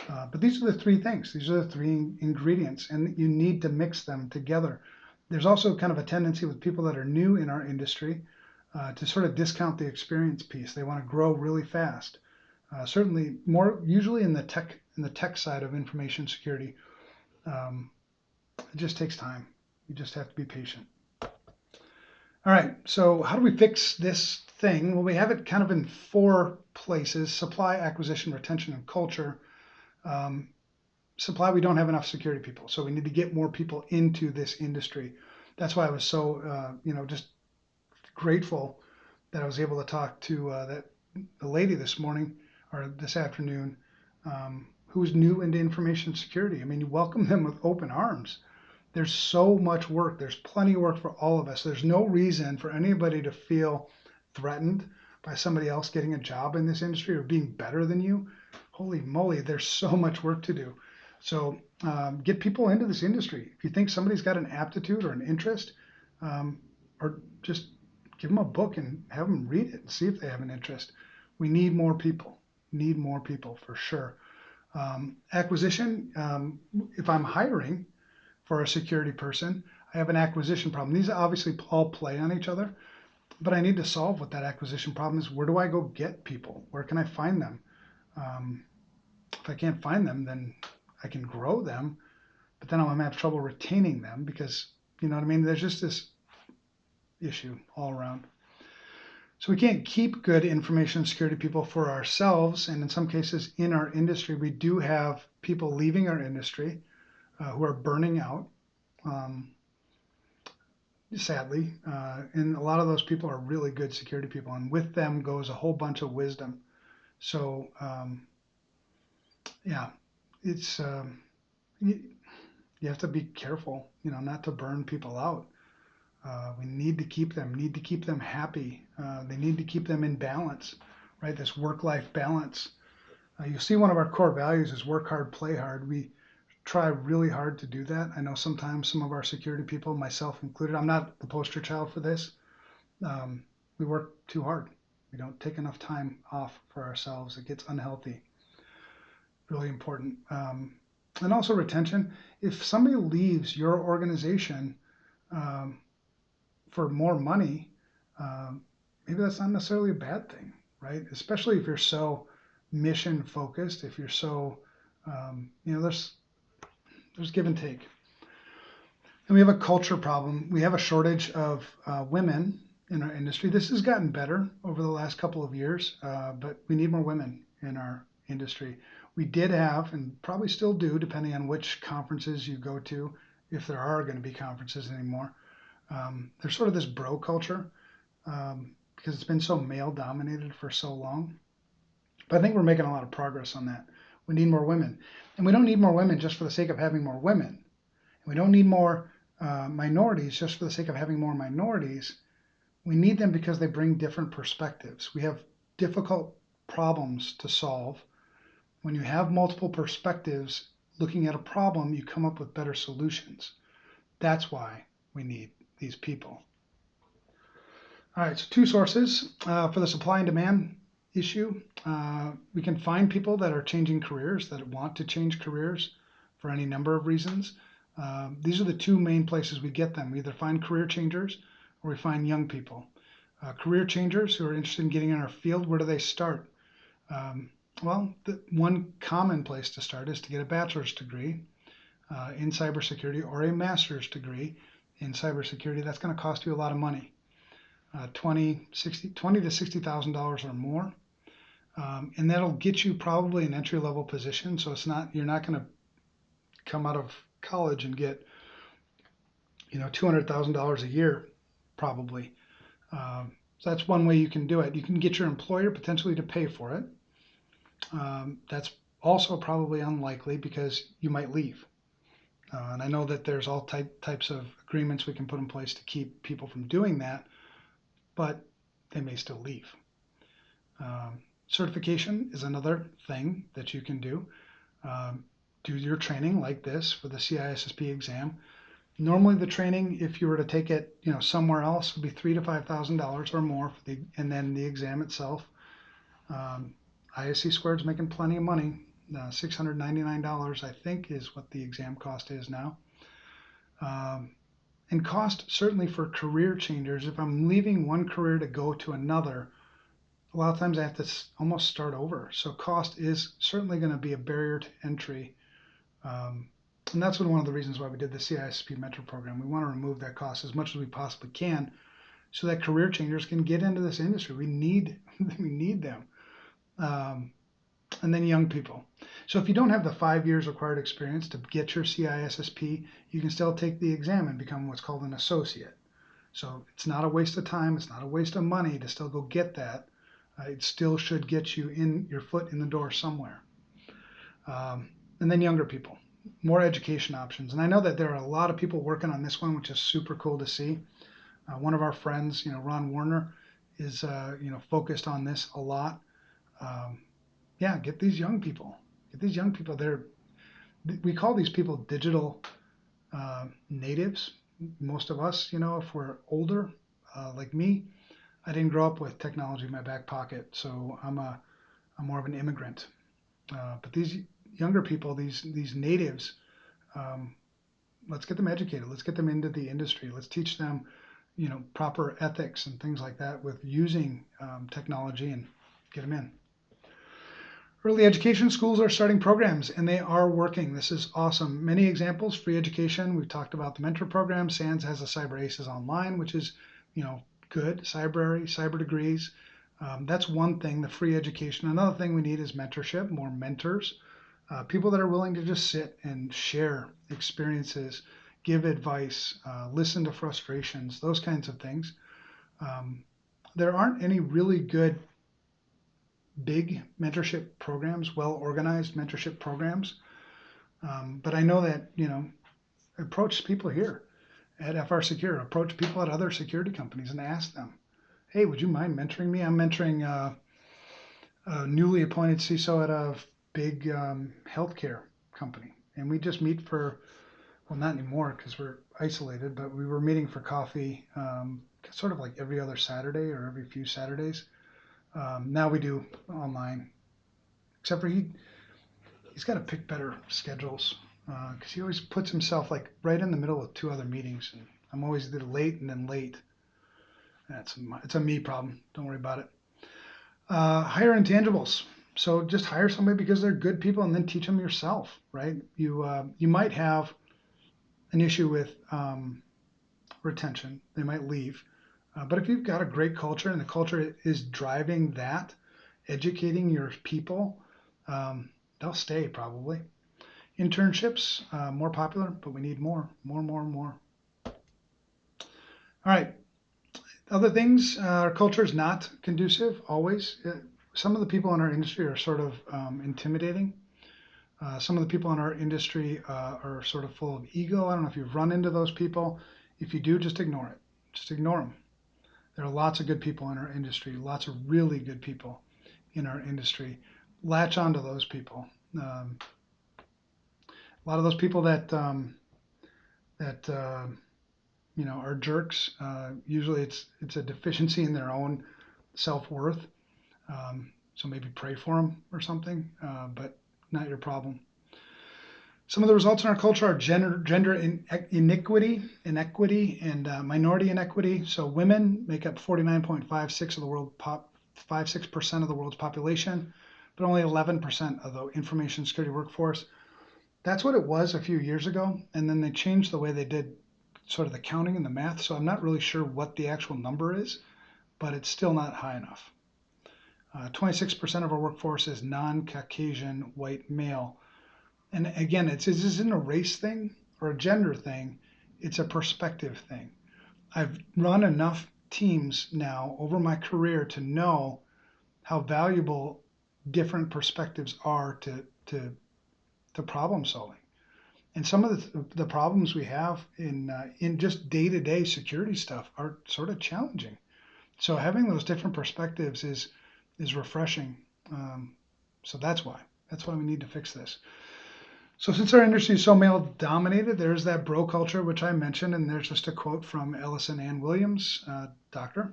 But these are the three things. These are the three ingredients, and you need to mix them together. There's also kind of a tendency with people that are new in our industry to sort of discount the experience piece. They want to grow really fast. Certainly, more usually in the tech side of information security, um, it just takes time. You just have to be patient. All right. So how do we fix this thing? Well, we have it kind of in four places: supply, acquisition, retention, and culture. Um, Supply, we don't have enough security people, so we need to get more people into this industry. That's why I was so just grateful that I was able to talk to the lady this morning or this afternoon, who's new into information security. I mean, you welcome them with open arms. There's so much work. There's plenty of work for all of us. There's no reason for anybody to feel threatened by somebody else getting a job in this industry or being better than you. Holy moly, there's so much work to do. So get people into this industry. If you think somebody's got an aptitude or an interest, or just give them a book and have them read it and see if they have an interest. We need more people. Need more people for sure. Acquisition. If I'm hiring for a security person, I have an acquisition problem. These obviously all play on each other, but I need to solve what that acquisition problem is. Where do I go get people? Where can I find them? Um, if I can't find them, then I can grow them, but then I'm gonna have trouble retaining them because you know what I mean. There's just this issue all around. So we can't keep good information security people for ourselves, and in some cases in our industry, we do have people leaving our industry who are burning out. Um, Sadly, and a lot of those people are really good security people, and with them goes a whole bunch of wisdom. So yeah, it's you have to be careful, not to burn people out. We need to keep them happy. They need to keep them in balance, right? This work-life balance. You see, one of our core values is work hard, play hard. We try really hard to do that. I know sometimes some of our security people, myself included, I'm not the poster child for this. Um, we work too hard. We don't take enough time off for ourselves. It gets unhealthy. Really important. And also retention. If somebody leaves your organization um, for more money, um, maybe that's not necessarily a bad thing, right? Especially if you're so mission focused, if you're so, there's give and take. And we have a culture problem. We have a shortage of women in our industry. This has gotten better over the last couple of years, but we need more women in our industry. We did have, and probably still do, depending on which conferences you go to, if there are going to be conferences anymore. There's sort of this bro culture because it's been so male dominated for so long. But I think we're making a lot of progress on that. We need more women. And we don't need more women just for the sake of having more women. We don't need more minorities just for the sake of having more minorities. We need them because they bring different perspectives. We have difficult problems to solve. When you have multiple perspectives looking at a problem, you come up with better solutions. That's why we need these people. All right, so two sources for the supply and demand issue. We can find people that are changing careers, that want to change careers for any number of reasons. These are the two main places we get them. We either find career changers or we find young people. Career changers who are interested in getting in our field, where do they start? Well, one common place to start is to get a bachelor's degree in cybersecurity or a master's degree in cybersecurity. That's going to cost you a lot of money. $20 to $60,000 or more, and that'll get you probably an entry level position. So you're not going to come out of college and get $200,000 a year probably. So that's one way you can do it. You can get your employer potentially to pay for it. That's also probably unlikely because you might leave. And I know that there's all types of agreements we can put in place to keep people from doing that, but they may still leave. Certification is another thing that you can do. Um, do your training like this for the CISSP exam. Normally, the training, if you were to take it, somewhere else, would be $3,000 to $5,000 or more, and then the exam itself. ISC Squared is making plenty of money. $699, I think, is what the exam cost is now. And cost certainly for career changers. If I'm leaving one career to go to another, a lot of times I have to almost start over. So cost is certainly going to be a barrier to entry. And that's one of the reasons why we did the CISSP mentor program. We want to remove that cost as much as we possibly can so that career changers can get into this industry. We need them. And then young people. So if you don't have the 5 years required experience to get your CISSP, you can still take the exam and become what's called an associate. So it's not a waste of time. It's not a waste of money to still go get that. It still should get you in your foot in the door somewhere. And then younger people, more education options. And I know that there are a lot of people working on this one, which is super cool to see. One of our friends, Ron Warner, is focused on this a lot. Yeah, get these young people. Get these young people. We call these people digital natives. Most of us, if we're older, like me, I didn't grow up with technology in my back pocket, so I'm more of an immigrant. But these younger people, these natives, let's get them educated. Let's get them into the industry. Let's teach them, proper ethics and things like that with using technology and get them in. Early education schools are starting programs and they are working. This is awesome. Many examples, free education. We've talked about the mentor program. SANS has a Cyber Aces Online, which is, good. Cybrary, cyber degrees. That's one thing, the free education. Another thing we need is mentorship, more mentors, people that are willing to just sit and share experiences, give advice, listen to frustrations, those kinds of things. There aren't any really good big mentorship programs, well-organized mentorship programs. But I know that, approach people here at FRSecure, approach people at other security companies and ask them, hey, would you mind mentoring me? I'm mentoring a newly appointed CISO at a big healthcare company. And we just meet for, well, not anymore because we're isolated, but we were meeting for coffee sort of like every other Saturday or every few Saturdays. Now we do online, except for he's got to pick better schedules because he always puts himself like right in the middle of two other meetings, and I'm always either late and then late. It's a me problem. Don't worry about it. Hire intangibles. So just hire somebody because they're good people, and then teach them yourself. Right? You might have an issue with retention. They might leave. But if you've got a great culture and the culture is driving that, educating your people, they'll stay probably. Internships, more popular, but we need more. All right. Other things, our culture is not conducive always. Some of the people in our industry are sort of intimidating. Some of the people in our industry are sort of full of ego. I don't know if you've run into those people. If you do, just ignore it. Just ignore them. There are lots of good people in our industry, lots of really good people in our industry. Latch onto those people. A lot of those people that are jerks. Usually, it's a deficiency in their own self-worth. So maybe pray for them or something, but not your problem. Some of the results in our culture are gender inequity, and minority inequity. So women make up 49.56% of the world 56% of the world's population, but only 11% of the information security workforce. That's what it was a few years ago, and then they changed the way they did sort of the counting and the math. So I'm not really sure what the actual number is, but it's still not high enough. 26% of our workforce is non-Caucasian white male. And again, this isn't a race thing or a gender thing. It's a perspective thing. I've run enough teams now over my career to know how valuable different perspectives are to problem solving. And some of the problems we have in just day-to-day security stuff are sort of challenging. So having those different perspectives is is refreshing. So that's why. That's why we need to fix this. So since our industry is so male dominated, there's that bro culture, which I mentioned, and there's just a quote from Ellison Ann Williams, doctor.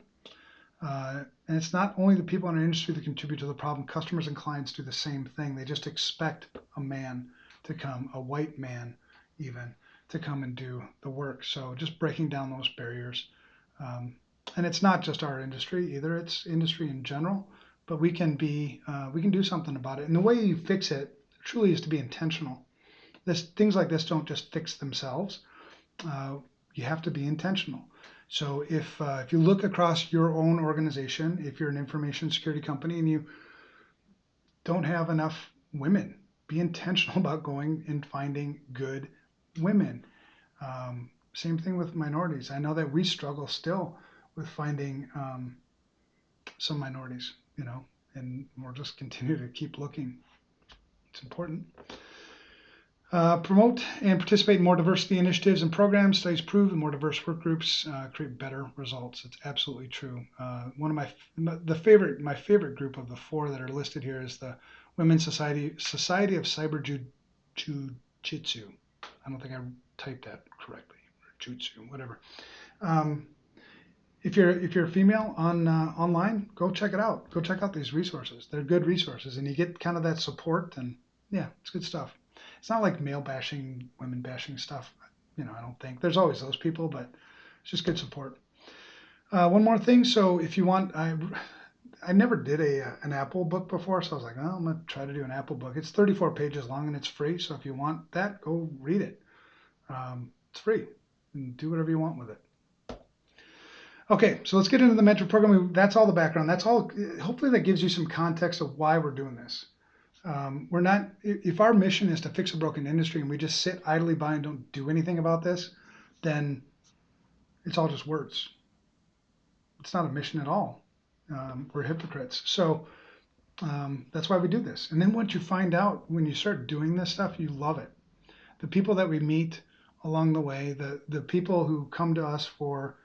And it's not only the people in our industry that contribute to the problem. Customers and clients do the same thing. They just expect a man to come, a white man even, to come and do the work. So just breaking down those barriers. Um, and it's not just our industry either. It's industry in general. But we can do something about it. And the way you fix it truly is to be intentional. Things like this don't just fix themselves. Uh, you have to be intentional. So if you look across your own organization, if you're an information security company and you don't have enough women, be intentional about going and finding good women. Same thing with minorities. I know that we struggle still with finding some minorities, and we'll just continue to keep looking. It's important. Promote and participate in more diversity initiatives and programs. Studies prove the more diverse work groups create better results. It's absolutely true. One of my favorite group of the four that are listed here is the Women's Society of Cyber Jiu-Jitsu. I don't think I typed that correctly. Jutsu, whatever. If you're a female on online, go check it out. Go check out these resources. They're good resources, and you get kind of that support. And yeah, it's good stuff. It's not like male bashing, women bashing stuff. I don't think there's always those people, but it's just good support. One more thing. So if you want, I never did an Apple book before, so I was like, oh, I'm gonna try to do an Apple book. It's 34 pages long and it's free. So if you want that, go read it. It's free, and do whatever you want with it. Okay, so let's get into the mentor program. That's all the background. That's all. Hopefully that gives you some context of why we're doing this. We're not, if our mission is to fix a broken industry and we just sit idly by and don't do anything about this, then it's all just words. It's not a mission at all. We're hypocrites. So that's why we do this. And then once you find out, when you start doing this stuff, you love it. The people that we meet along the way, the people who come to us for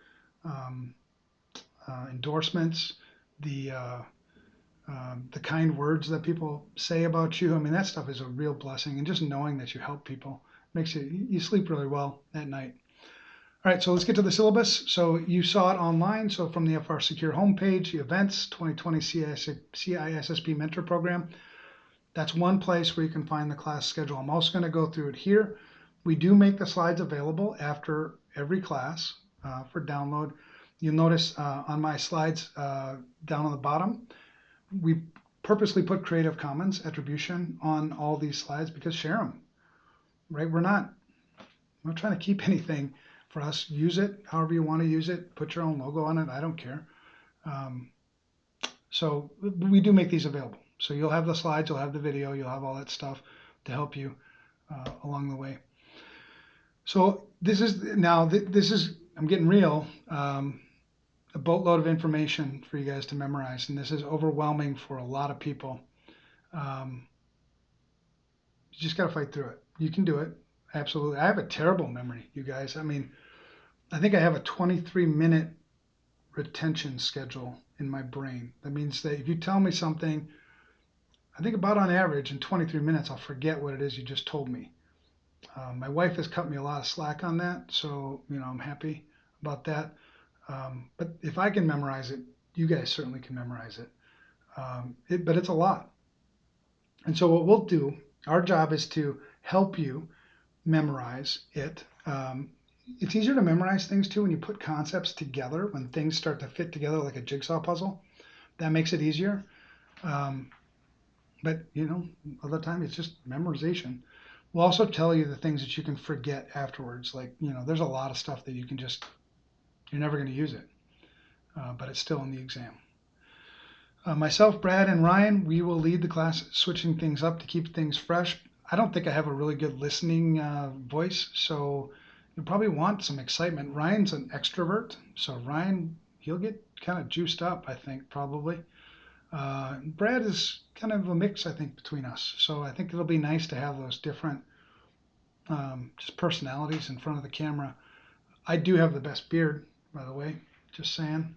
endorsements, the kind words that people say about you. I mean, that stuff is a real blessing. And just knowing that you help people makes you sleep really well at night. All right, so let's get to the syllabus. So you saw it online. So from the FRSecure homepage, the events 2020 CISSP Mentor Program. That's one place where you can find the class schedule. I'm also going to go through it here. We do make the slides available after every class for download. You'll notice on my slides down on the bottom, we purposely put Creative Commons attribution on all these slides because share them, right? We're not trying to keep anything for us. Use it however you want to use it. Put your own logo on it. I don't care. So we do make these available. So you'll have the slides, you'll have the video, you'll have all that stuff to help you along the way. So this is I'm getting real. A boatload of information for you guys to memorize, and this is overwhelming for a lot of people. You just got to fight through it. You can do it. Absolutely. I have a terrible memory, you guys. I mean, I think I have a 23-minute retention schedule in my brain. That means that if you tell me something, I think about on average in 23 minutes, I'll forget what it is you just told me. My wife has cut me a lot of slack on that, so I'm happy about that. But if I can memorize it, you guys certainly can memorize it. But it's a lot. And so what we'll do, our job is to help you memorize it. It's easier to memorize things too when you put concepts together, when things start to fit together like a jigsaw puzzle. That makes it easier. But other time it's just memorization. We'll also tell you the things that you can forget afterwards. Like, there's a lot of stuff that you're never going to use it, but it's still in the exam. Myself, Brad, and Ryan, we will lead the class, switching things up to keep things fresh. I don't think I have a really good listening voice, so you'll probably want some excitement. Ryan's an extrovert, so Ryan, he'll get kind of juiced up, I think, probably. Brad is kind of a mix, I think, between us. So I think it'll be nice to have those different just personalities in front of the camera. I do have the best beard, by the way, just saying.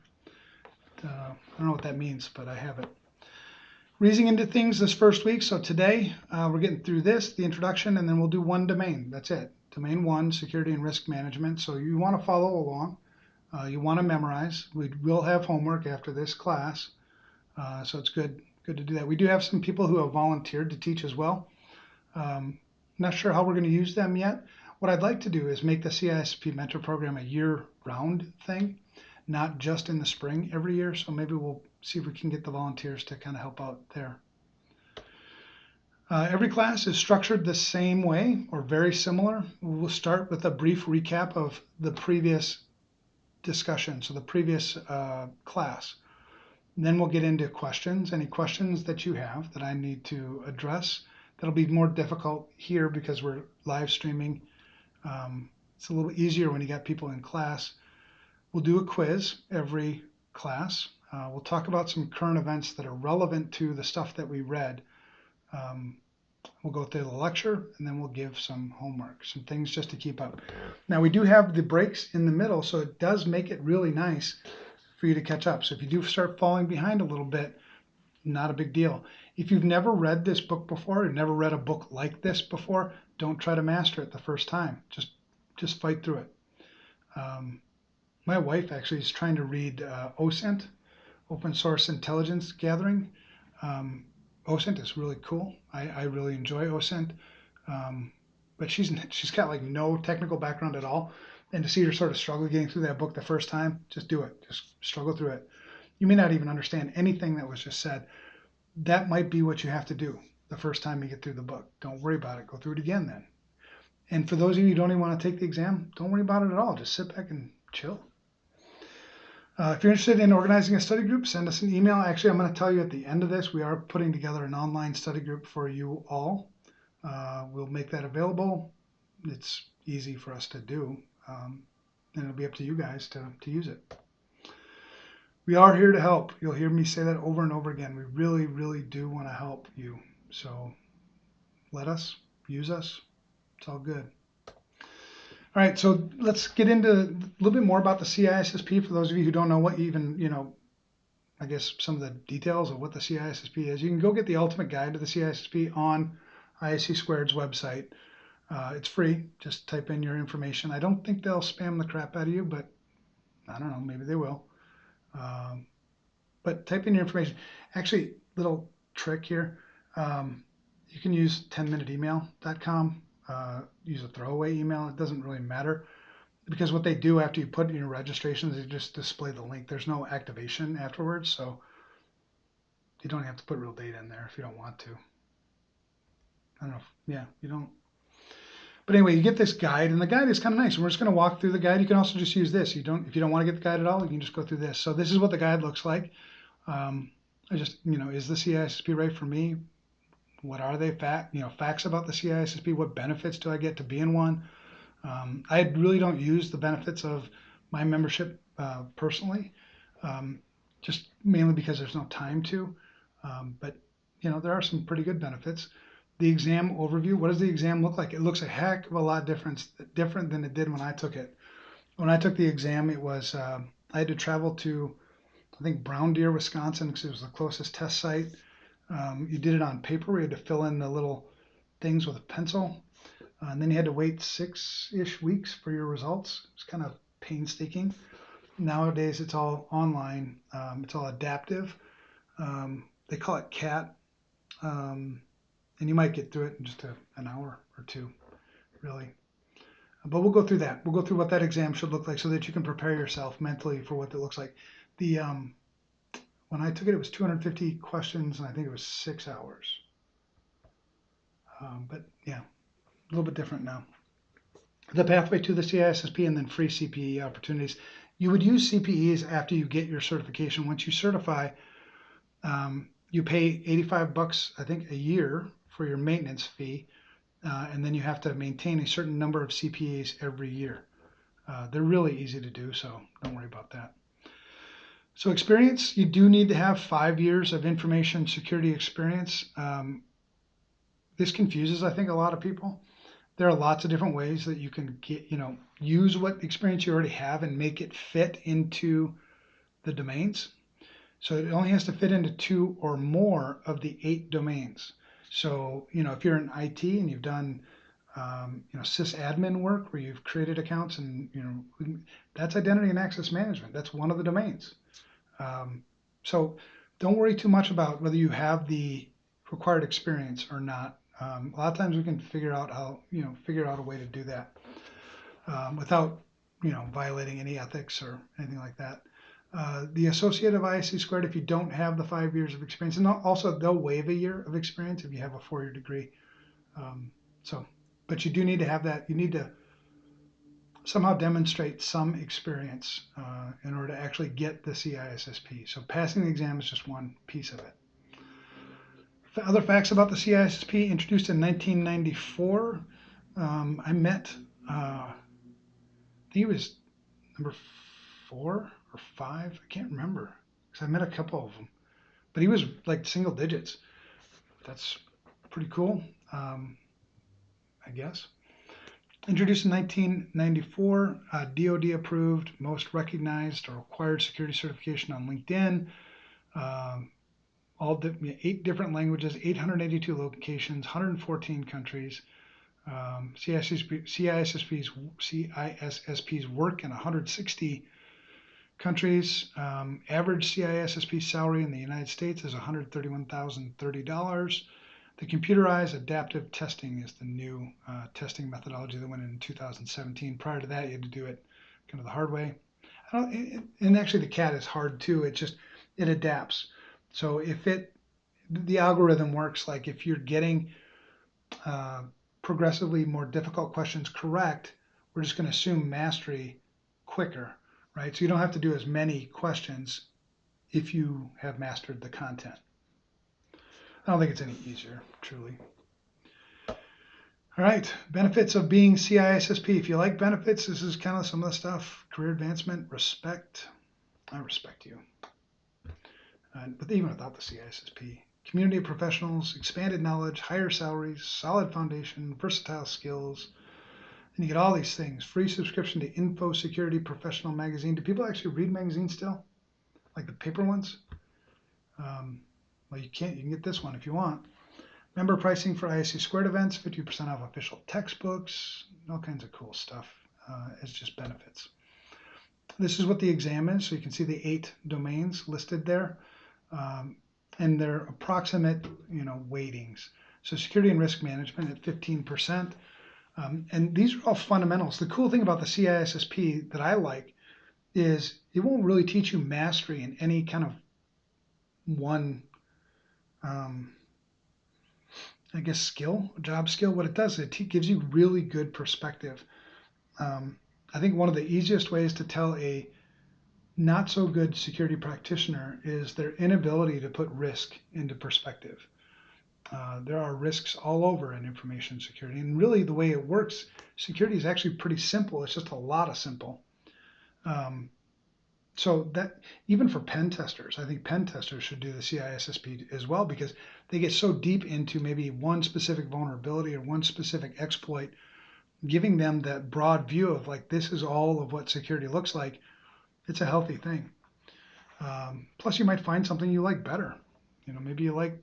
I don't know what that means, but I have it. We're easing into things this first week. So today we're getting through this, the introduction, and then we'll do one domain. That's it. Domain 1, security and risk management. So you want to follow along. You want to memorize. We will have homework after this class. So it's good to do that. We do have some people who have volunteered to teach as well. Not sure how we're going to use them yet. What I'd like to do is make the CISSP mentor program a year-round thing, not just in the spring every year. So maybe we'll see if we can get the volunteers to kind of help out there. Every class is structured the same way or very similar. We'll start with a brief recap of the previous discussion, so the previous class. And then we'll get into questions, any questions that you have that I need to address. That'll be more difficult here because we're live streaming. It's a little easier when you got people in class. We'll do a quiz every class. We'll talk about some current events that are relevant to the stuff that we read. We'll go through the lecture, and then we'll give some homework, some things just to keep up. Now, we do have the breaks in the middle, so it does make it really nice for you to catch up. So if you do start falling behind a little bit, not a big deal. If you've never read this book before, you've never read a book like this before, don't try to master it the first time. Just fight through it. My wife actually is trying to read OSINT, Open Source Intelligence Gathering. OSINT is really cool. I really enjoy OSINT, but she's got like no technical background at all. And to see her sort of struggle getting through that book the first time, just do it. Just struggle through it. You may not even understand anything that was just said. That might be what you have to do the first time you get through the book. Don't worry about it. Go through it again then. And for those of you who don't even want to take the exam, don't worry about it at all. Just sit back and chill. If you're interested in organizing a study group, send us an email. Actually, I'm going to tell you at the end of this, we are putting together an online study group for you all. We'll make that available. It's easy for us to do, and it'll be up to you guys to use it. We are here to help. You'll hear me say that over and over again. We really, really do want to help you. So let us, use us. It's all good. All right, so let's get into a little bit more about the CISSP for those of you who don't know what even, I guess some of the details of what the CISSP is. You can go get the ultimate guide to the CISSP on ISC Squared's website. It's free. Just type in your information. I don't think they'll spam the crap out of you, but I don't know, maybe they will. But type in your information. Actually, little trick here. You can use 10minuteemail.com. Use a throwaway email. It doesn't really matter because what they do after you put in your registration is they just display the link. There's no activation afterwards, so you don't have to put real data in there if you don't want to. I don't know. Yeah, you don't. But anyway, you get this guide, and the guide is kind of nice. And we're just going to walk through the guide. You can also just use this. If you don't want to get the guide at all, you can just go through this. So this is what the guide looks like. Is the CISSP right for me? What are they? Facts about the CISSP. What benefits do I get to be in one? I really don't use the benefits of my membership personally, just mainly because there's no time to. But there are some pretty good benefits. The exam overview. What does the exam look like? It looks a heck of a lot different than it did when I took it. When I took the exam, it was I had to travel to, I think, Brown Deer, Wisconsin, because it was the closest test site. You did it on paper. We had to fill in the little things with a pencil. And then you had to wait 6-ish weeks for your results. It's kind of painstaking. Nowadays, it's all online. It's all adaptive. They call it CAT. And you might get through it in just an hour or two, really. But we'll go through that. We'll go through what that exam should look like so that you can prepare yourself mentally for what it looks like. When I took it, it was 250 questions, and I think it was 6 hours. But yeah, a little bit different now. The pathway to the CISSP and then free CPE opportunities. You would use CPEs after you get your certification. Once you certify, you pay $85, I think, a year for your maintenance fee, and then you have to maintain a certain number of CPEs every year. They're really easy to do, so don't worry about that. So experience, you do need to have 5 years of information security experience. This confuses, I think, a lot of people. There are lots of different ways that you can get, use what experience you already have and make it fit into the domains. So it only has to fit into 2 or more of the 8 domains. So, if you're in IT and you've done, sysadmin work where you've created accounts and, that's identity and access management. That's one of the domains. So don't worry too much about whether you have the required experience or not. A lot of times we can figure out a way to do that without, violating any ethics or anything like that. The associate of ISC squared, if you don't have the 5 years of experience, and also they'll waive a year of experience if you have a 4-year degree. Um, but you do need to have that. You need to somehow demonstrate some experience in order to actually get the CISSP. So passing the exam is just one piece of it. Other facts about the CISSP, introduced in 1994. I met, I think he was number 4 or 5. I can't remember because I met a couple of them, but he was like single digits. That's pretty cool, I guess. Introduced in 1994, DoD approved, most recognized or required security certification on LinkedIn. All 8 different languages, 882 locations, 114 countries. CISSPs work in 160 countries. Average CISSP salary in the United States is $131,030. The computerized adaptive testing is the new testing methodology that went in 2017. Prior to that, you had to do it kind of the hard way. And actually, the CAT is hard too. It adapts. So the algorithm works like if you're getting progressively more difficult questions correct, we're just going to assume mastery quicker, right? So you don't have to do as many questions if you have mastered the content. I don't think it's any easier, truly. All right, benefits of being CISSP. If you like benefits, this is kind of some of the stuff. Career advancement, respect. I respect you. But even without the CISSP. Community of professionals, expanded knowledge, higher salaries, solid foundation, versatile skills. And you get all these things. Free subscription to FRSecurity Professional Magazine. Do people actually read magazines still? Like the paper ones? Well, you can't. You can get this one if you want. Member pricing for ISC squared events, 50% off official textbooks, all kinds of cool stuff as just benefits. This is what the exam is. So you can see the 8 domains listed there. And their approximate, weightings. So security and risk management at 15%. And these are all fundamentals. The cool thing about the CISSP that I like is it won't really teach you mastery in any kind of one, job skill. What it does, it gives you really good perspective. I think one of the easiest ways to tell a not so good security practitioner is their inability to put risk into perspective. There are risks all over in information security, and really the way it works, security is actually pretty simple. It's just a lot of simple. So that even for pen testers, I think pen testers should do the CISSP as well because they get so deep into maybe one specific vulnerability or one specific exploit, giving them that broad view of like this is all of what security looks like. It's a healthy thing. Plus, you might find something you like better. Maybe you like,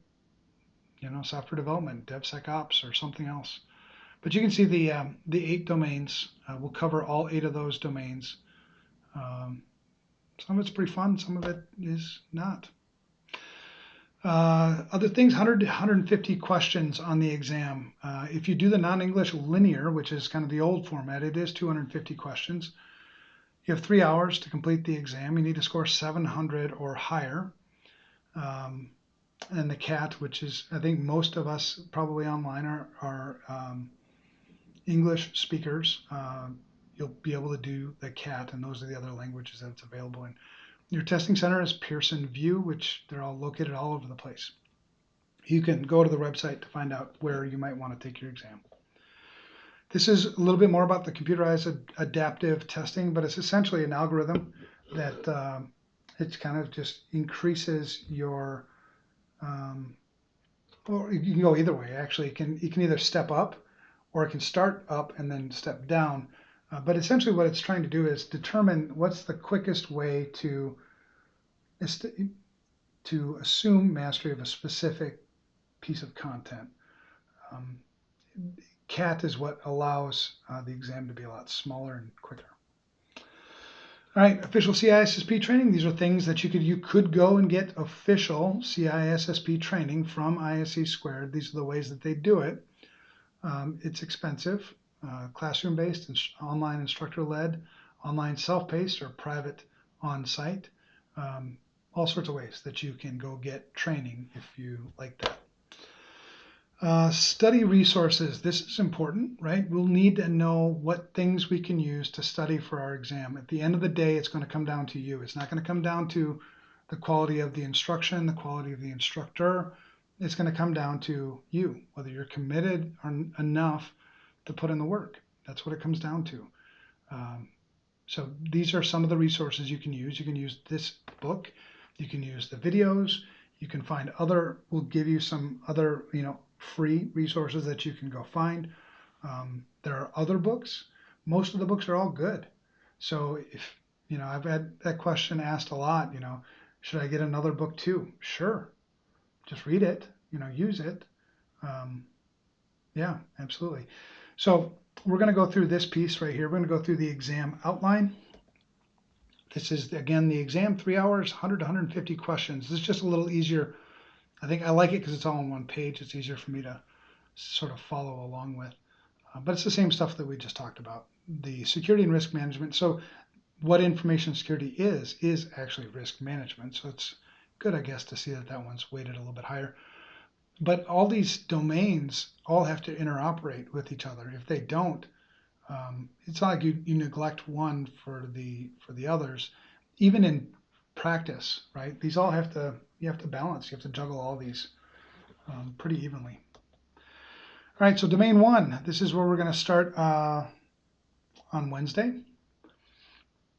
software development, DevSecOps, or something else. But you can see the 8 domains. We'll cover all 8 of those domains. Some of it's pretty fun. Some of it is not. Other things, 100 to 150 questions on the exam. If you do the non-English linear, which is kind of the old format, it is 250 questions. You have 3 hours to complete the exam. You need to score 700 or higher. And the CAT, which is, I think most of us probably online are English speakers. You'll be able to do the CAT, and those are the other languages that it's available in. Your testing center is Pearson VUE, which they're all located all over the place. You can go to the website to find out where you might want to take your exam. This is a little bit more about the computerized adaptive testing, but it's essentially an algorithm that it kind of just increases your, well, you can go either way. Actually, it can either step up or it can start up and then step down. But essentially what it's trying to do is determine what's the quickest way to to assume mastery of a specific piece of content. CAT is what allows the exam to be a lot smaller and quicker. All right, official CISSP training. These are things that you could go and get official CISSP training from ISC Squared. These are the ways that they do it. It's expensive, classroom-based, online instructor-led, online self-paced, or private on-site. All sorts of ways that you can go get training if you like that. Study resources. This is important, right? We'll need to know what things we can use to study for our exam. At the end of the day, it's going to come down to you. It's not going to come down to the quality of the instruction, the quality of the instructor. It's going to come down to you, whether you're committed enough to put in the work. That's what it comes down to. So these are some of the resources you can use. You can use this book. You can use the videos. You can find other, we'll give you some other, free resources that you can go find. There are other books. Most of the books are all good. So if, I've had that question asked a lot, should I get another book too? Sure. Just read it, use it. Yeah, absolutely. So we're going to go through this piece right here. We're going to go through the exam outline. This is, again, the exam, 3 hours, 100 to 150 questions. This is just a little easier. I think I like it because it's all on one page. It's easier for me to sort of follow along with. But it's the same stuff that we just talked about. The security and risk management. So what information security is actually risk management. So it's good, I guess, to see that one's weighted a little bit higher. But all these domains all have to interoperate with each other. If they don't, it's not like you neglect one for the others. Even in practice, right? These all you have to balance. You have to juggle all these pretty evenly. All right, so domain 1. This is where we're going to start on Wednesday.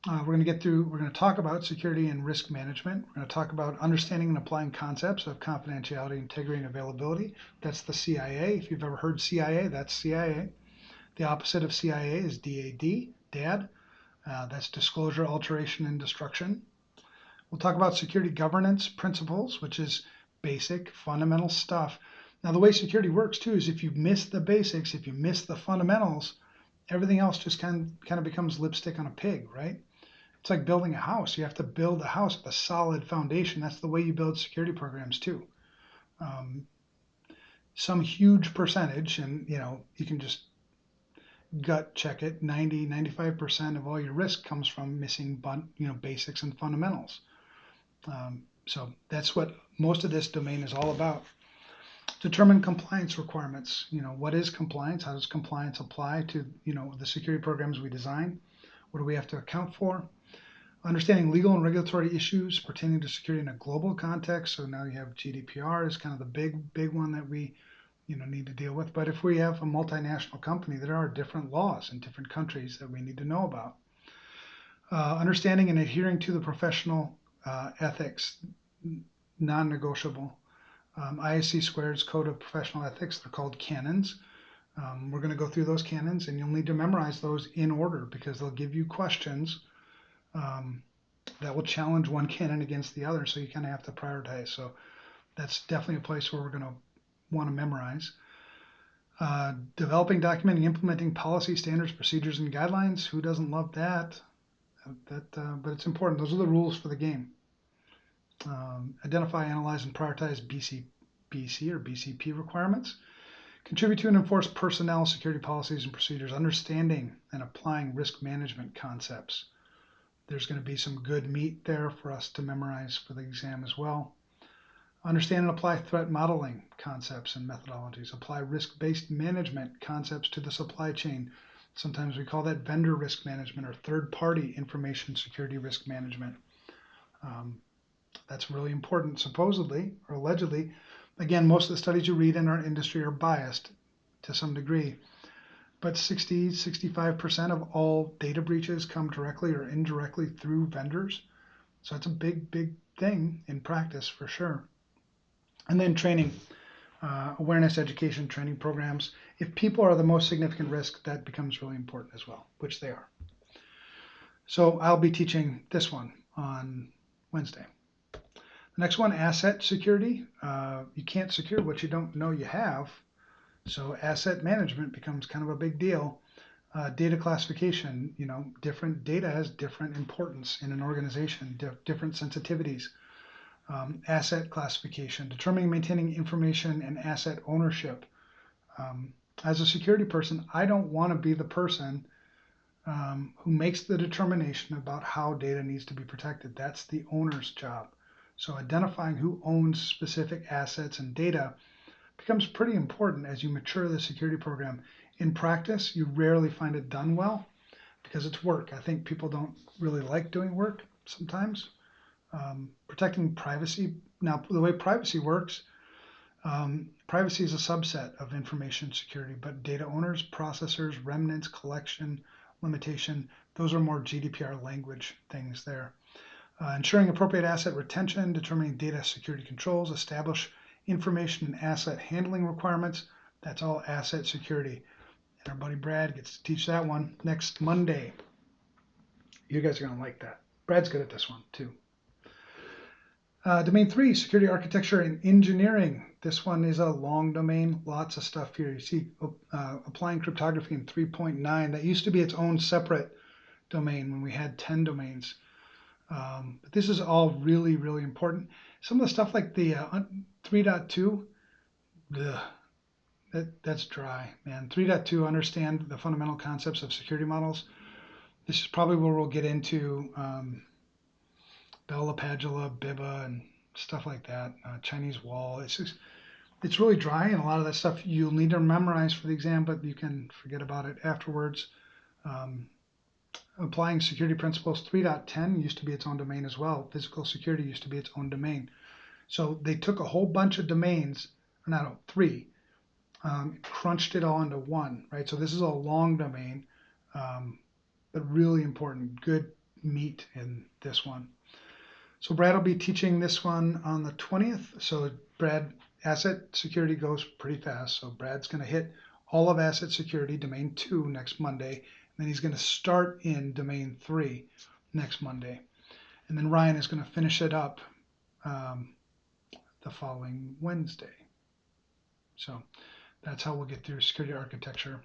We're going to talk about security and risk management. We're going to talk about understanding and applying concepts of confidentiality, integrity, and availability. That's the CIA. If you've ever heard CIA, that's CIA. The opposite of CIA is DAD, DAD. That's disclosure, alteration, and destruction. We'll talk about security governance principles, which is basic, fundamental stuff. Now, the way security works, too, is if you miss the basics, if you miss the fundamentals, everything else just kind of becomes lipstick on a pig, right? It's like building a house. You have to build a house with a solid foundation. That's the way you build security programs, too. Some huge percentage, and, you can just gut check it, 95% of all your risk comes from missing, basics and fundamentals. So that's what most of this domain is all about. Determine compliance requirements. What is compliance? How does compliance apply to, the security programs we design? What do we have to account for? Understanding legal and regulatory issues pertaining to security in a global context. So now you have GDPR is kind of the big one that we, need to deal with. But if we have a multinational company, there are different laws in different countries that we need to know about. Understanding and adhering to the professional ethics, non-negotiable. ISC Squared's Code of Professional Ethics, they're called canons. We're going to go through those canons, and you'll need to memorize those in order because they'll give you questions that will challenge one canon against the other, so you kind of have to prioritize. So that's definitely a place where we're going to want to memorize. Developing, documenting, implementing policy, standards, procedures, and guidelines. Who doesn't love that? But it's important. Those are the rules for the game. Identify, analyze, and prioritize BC or BCP requirements. Contribute to and enforce personnel security policies and procedures. Understanding and applying risk management concepts. There's going to be some good meat there for us to memorize for the exam as well. Understand and apply threat modeling concepts and methodologies. Apply risk-based management concepts to the supply chain. Sometimes we call that vendor risk management or third-party information security risk management. That's really important, supposedly or allegedly. Again, most of the studies you read in our industry are biased to some degree, but 65% of all data breaches come directly or indirectly through vendors. So it's a big thing in practice for sure. And then training, awareness, education, training programs. If people are the most significant risk, that becomes really important as well, which they are. So I'll be teaching this one on Wednesday. Next one, asset security. You can't secure what you don't know you have. So asset management becomes kind of a big deal. Data classification, different data has different importance in an organization, different sensitivities. Asset classification, determining and maintaining information and asset ownership. As a security person, I don't want to be the person who makes the determination about how data needs to be protected. That's the owner's job. So identifying who owns specific assets and data becomes pretty important as you mature the security program. In practice, you rarely find it done well because it's work. I think people don't really like doing work sometimes. Protecting privacy. Now, the way privacy works, privacy is a subset of information security, but data owners, processors, remnants, collection, limitation, those are more GDPR language things there. Ensuring appropriate asset retention, determining data security controls, establish information and asset handling requirements. That's all asset security. And our buddy Brad gets to teach that one next Monday. You guys are going to like that. Brad's good at this one too. Domain 3, security architecture and engineering. This one is a long domain, lots of stuff here. You see applying cryptography in 3.9. That used to be its own separate domain when we had 10 domains. But this is all really, really important. Some of the stuff like the 3.2, that's dry, man. 3.2, understand the fundamental concepts of security models. This is probably where we'll get into Bell LaPadula, Biba, and stuff like that. Chinese wall. It's really dry, and a lot of that stuff you'll need to memorize for the exam, but you can forget about it afterwards. Applying security principles 3.10 used to be its own domain as well. Physical security used to be its own domain. So they took a whole bunch of domains, or not three, crunched it all into one, right? So this is a long domain, but really important. Good meat in this one. So Brad will be teaching this one on the 20th. So Brad, asset security goes pretty fast. So Brad's going to hit all of asset security, domain 2, next Monday. And then he's going to start in domain 3 next Monday. And then Ryan is going to finish it up the following Wednesday. So that's how we'll get through security architecture.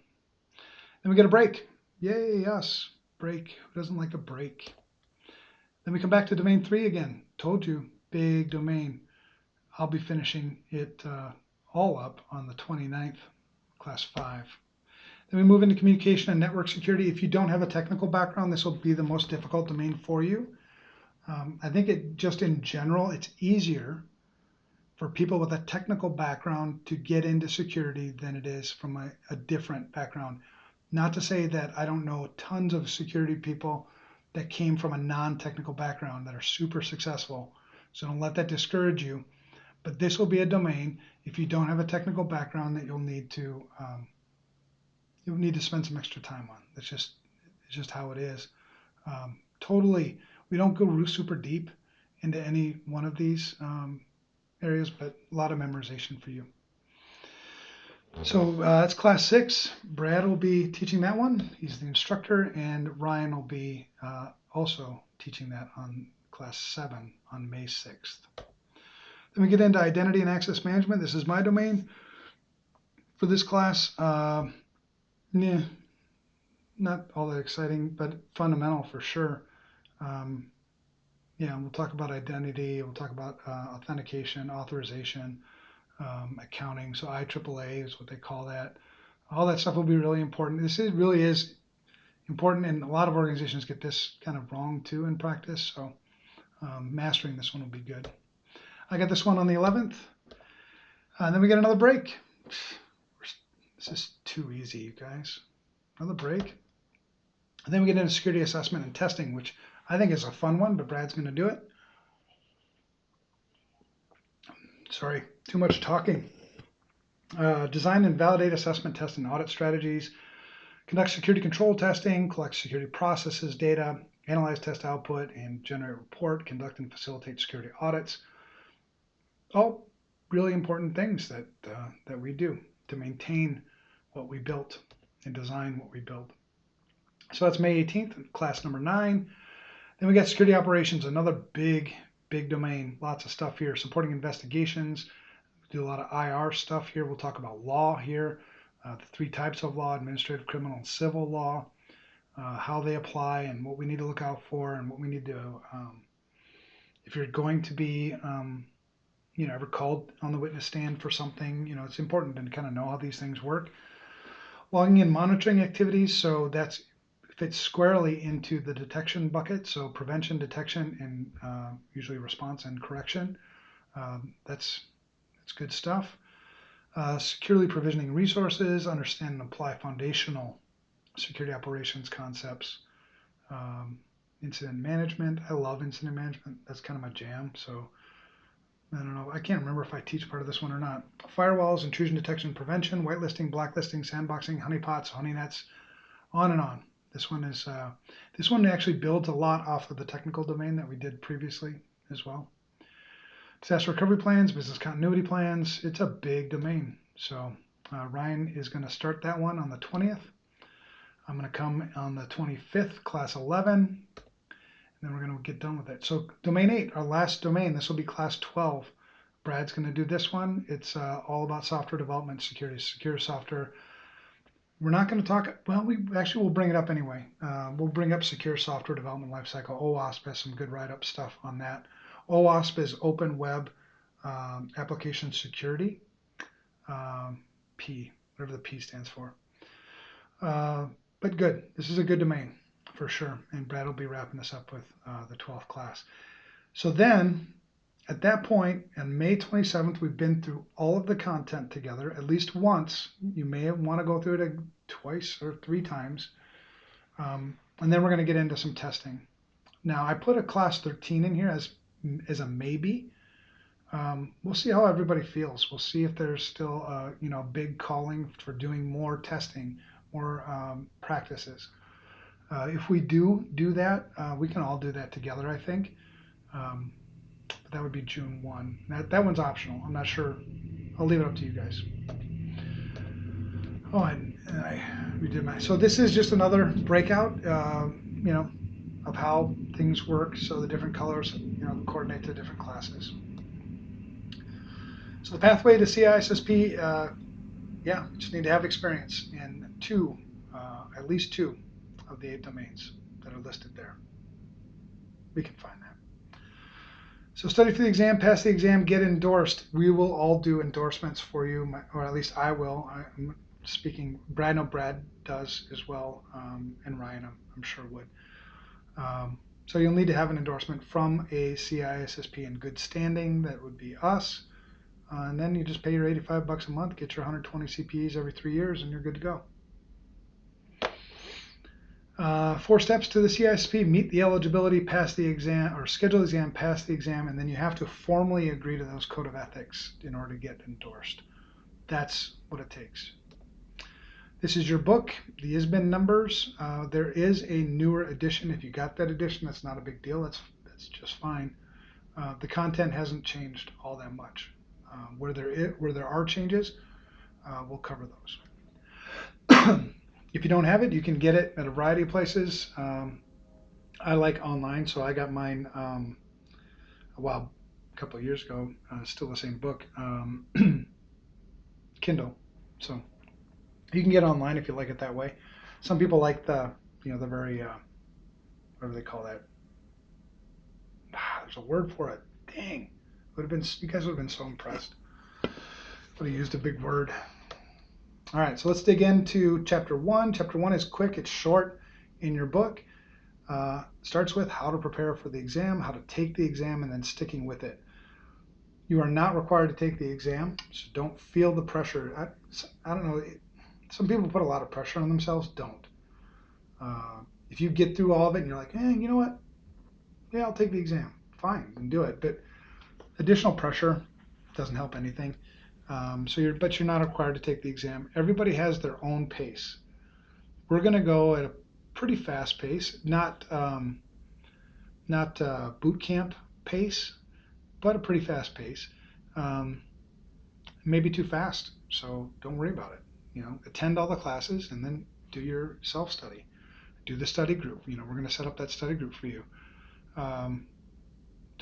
Then we get a break. Yay, us. Break. Who doesn't like a break? Then we come back to domain 3 again. Told you, big domain. I'll be finishing it all up on the 29th, class 5. Then we move into communication and network security. If you don't have a technical background, this will be the most difficult domain for you. I think just in general, it's easier for people with a technical background to get into security than it is from a different background. Not to say that I don't know tons of security people that came from a non-technical background that are super successful. So don't let that discourage you. But this will be a domain, if you don't have a technical background, that you'll need to spend some extra time on. It's just how it is. Totally, we don't go super deep into any one of these areas, but a lot of memorization for you. So that's class 6. Brad will be teaching that one. He's the instructor, and Ryan will be also teaching that on class 7 on May 6th. Then we get into identity and access management. This is my domain for this class. Not all that exciting, but fundamental for sure. We'll talk about identity. We'll talk about authentication, authorization, accounting. So IAAA is what they call that. All that stuff will be really important. This really is important, and a lot of organizations get this kind of wrong too in practice. So mastering this one will be good. I got this one on the 11th. Then we get another break. This is too easy, you guys. Another break. And then we get into security assessment and testing, which I think is a fun one, but Brad's going to do it. Sorry, too much talking. Design and validate assessment, test, and audit strategies. Conduct security control testing, collect security processes data, analyze test output, and generate report, conduct and facilitate security audits. All really important things that we do to maintain what we built and design what we built. So that's May 18th, class number 9. Then we got security operations, another big big domain, lots of stuff here. Supporting investigations, do a lot of IR stuff here. We'll talk about law here, the three types of law: administrative, criminal, and civil law, how they apply, and what we need to look out for, and what we need to, if you're going to be, ever called on the witness stand for something, it's important to kind of know how these things work. Logging and monitoring activities, so that fits squarely into the detection bucket. So prevention, detection, and usually response and correction. That's good stuff. Securely provisioning resources, understand and apply foundational security operations concepts. Incident management. I love incident management. That's kind of my jam. So I don't know. I can't remember if I teach part of this one or not. Firewalls, intrusion detection prevention, whitelisting, blacklisting, sandboxing, honeypots, honey nets, on and on. This one actually builds a lot off of the technical domain that we did previously as well. Disaster recovery plans, business continuity plans. It's a big domain. So Ryan is going to start that one on the 20th. I'm going to come on the 25th, class 11, and then we're going to get done with it. So domain 8, our last domain, this will be class 12. Brad's going to do this one. It's all about software development security, secure software. We're not going to talk, well, we'll bring it up anyway. We'll bring up secure software development lifecycle. OWASP has some good write-up stuff on that. OWASP is Open Web Application Security, P, whatever the P stands for. But good. This is a good domain for sure. And Brad will be wrapping this up with the 12th class. So then, at that point, on May 27th, we've been through all of the content together at least once. You may want to go through it twice or 3 times. And then we're going to get into some testing. Now, I put a class 13 in here as a maybe. We'll see how everybody feels. We'll see if there's still a big calling for doing more testing, more practices. If we do that, we can all do that together, I think. But that would be June 1. That one's optional. I'm not sure. I'll leave it up to you guys. Oh, and I redid my. So this is just another breakout, of how things work. So the different colors, coordinate to different classes. So the pathway to CISSP, you just need to have experience in at least two of the 8 domains that are listed there. We can find that. So study for the exam, pass the exam, get endorsed. We will all do endorsements for you, or at least I will. I'm speaking, Brad, no, Brad does as well, and Ryan, I'm sure would. So you'll need to have an endorsement from a CISSP in good standing. That would be us. And then you just pay your $85 a month, get your 120 CPEs every 3 years, and you're good to go. 4 steps to the CISSP: meet the eligibility, pass the exam, or schedule the exam, pass the exam, and then you have to formally agree to those code of ethics in order to get endorsed. That's what it takes. This is your book, the ISBN numbers. There is a newer edition. If you got that edition, that's not a big deal. That's just fine. The content hasn't changed all that much. Where there are changes, we'll cover those. If you don't have it, you can get it at a variety of places. I like online, so I got mine a couple of years ago. Still the same book, Kindle. So you can get it online if you like it that way. Some people like the very what do they call that? There's a word for it. Dang, you guys would have been so impressed. Would have used a big word. All right, so let's dig into chapter 1. Chapter 1 is quick, it's short in your book. Starts with how to prepare for the exam, how to take the exam, and then sticking with it. You are not required to take the exam, so don't feel the pressure. I don't know, some people put a lot of pressure on themselves. Don't. If you get through all of it and you're like, you know what? Yeah, I'll take the exam. Fine, you can do it. But additional pressure doesn't help anything. But you're not required to take the exam. Everybody has their own pace. We're going to go at a pretty fast pace, not boot camp pace, but a pretty fast pace. Maybe too fast, so don't worry about it. Attend all the classes and then do your self-study. Do the study group. We're going to set up that study group for you.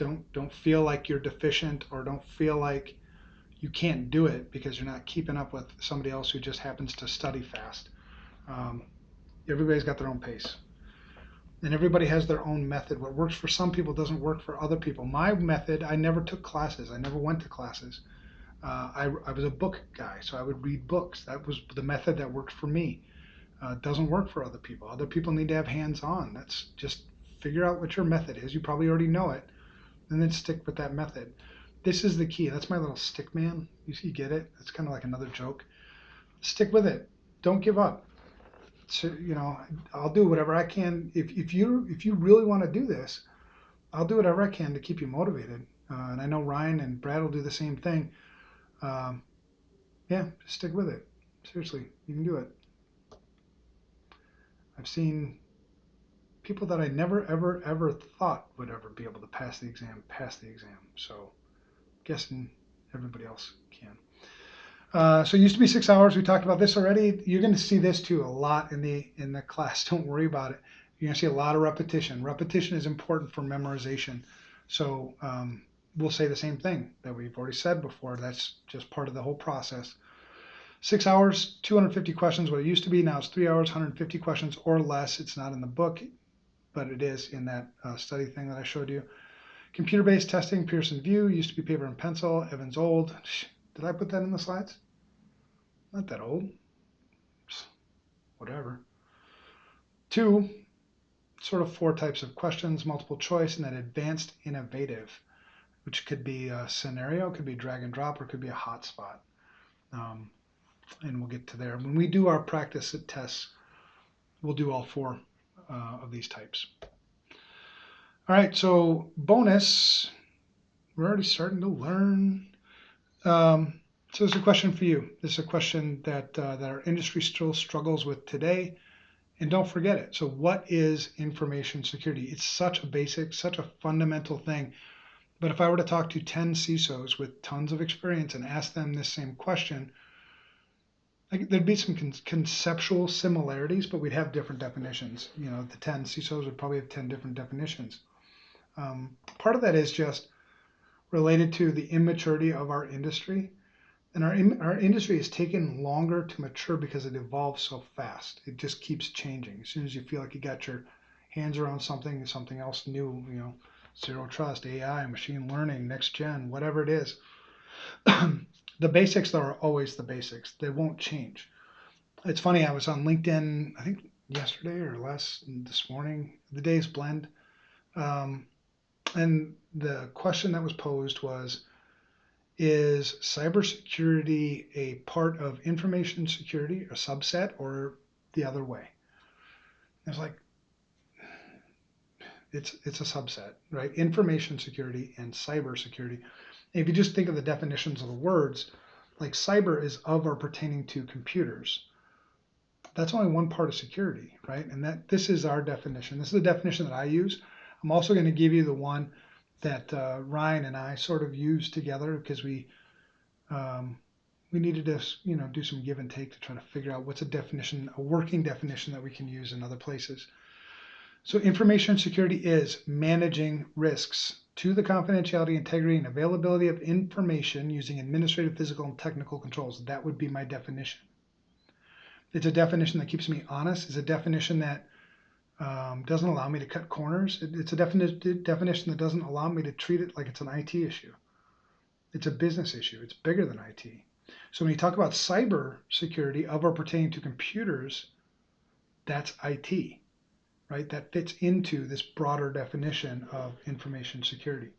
Don't feel like you're deficient, or don't feel like you can't do it because you're not keeping up with somebody else who just happens to study fast. Um, Everybody's got their own pace, and everybody has their own method. What works for some people doesn't work for other people. My method, I never took classes. I never went to classes. I was a book guy, so I would read books. That was the method that worked for me. It doesn't work for other people. Other people need to have hands-on. That's just figure out what your method is. You probably already know it, and then stick with that method. This is the key. That's my little stick man. You get it? It's kind of like another joke. Stick with it. Don't give up. So, I'll do whatever I can. If you really want to do this, I'll do whatever I can to keep you motivated. And I know Ryan and Brad will do the same thing. Um, yeah, just stick with it. Seriously, you can do it. I've seen people that I never, ever, ever thought would ever be able to pass the exam. So, guessing everybody else can. So it used to be 6 hours. We talked about this already. You're going to see this too a lot in the class. Don't worry about it. You're going to see a lot of repetition. Repetition is important for memorization. So we'll say the same thing that we've already said before. That's just part of the whole process. 6 hours, 250 questions. What it used to be, now it's 3 hours, 150 questions or less. It's not in the book, but it is in that study thing that I showed you. Computer-based testing, Pearson VUE, used to be paper and pencil. Evans Old. Did I put that in the slides? Not that old. Whatever. 2, sort of 4 types of questions, multiple choice, and then advanced innovative, which could be a scenario, could be drag and drop, or could be a hotspot. And we'll get to there. When we do our practice tests, we'll do all 4 of these types. All right, so bonus, we're already starting to learn. So this is a question for you. This is a question that our industry still struggles with today. And don't forget it. So what is information security? It's such a basic, such a fundamental thing. But if I were to talk to 10 CISOs with tons of experience and ask them this same question, there'd be some conceptual similarities, but we'd have different definitions. The 10 CISOs would probably have 10 different definitions. Part of that is just related to the immaturity of our industry. And our industry has taken longer to mature because it evolves so fast. It just keeps changing. As soon as you feel like you got your hands around something else new, zero trust, AI, machine learning, next gen, whatever it is. The basics, though, are always the basics. They won't change. It's funny, I was on LinkedIn, I think yesterday or this morning. The days blend. And the question that was posed was, is cybersecurity a part of information security, a subset, or the other way? It's like, it's a subset, right? Information security and cybersecurity. If you just think of the definitions of the words, like cyber is of or pertaining to computers. That's only one part of security, right? And this is our definition. This is the definition that I use. I'm also going to give you the one that Ryan and I sort of use together, because we needed to, do some give and take to try to figure out what's a working definition that we can use in other places. So information security is managing risks to the confidentiality, integrity, and availability of information using administrative, physical, and technical controls. That would be my definition. It's a definition that keeps me honest. It's a definition that doesn't allow me to cut corners. It's a definition that doesn't allow me to treat it like it's an IT issue. It's a business issue. It's bigger than IT. So when you talk about cyber security of or pertaining to computers, that's IT, right? That fits into this broader definition of information security.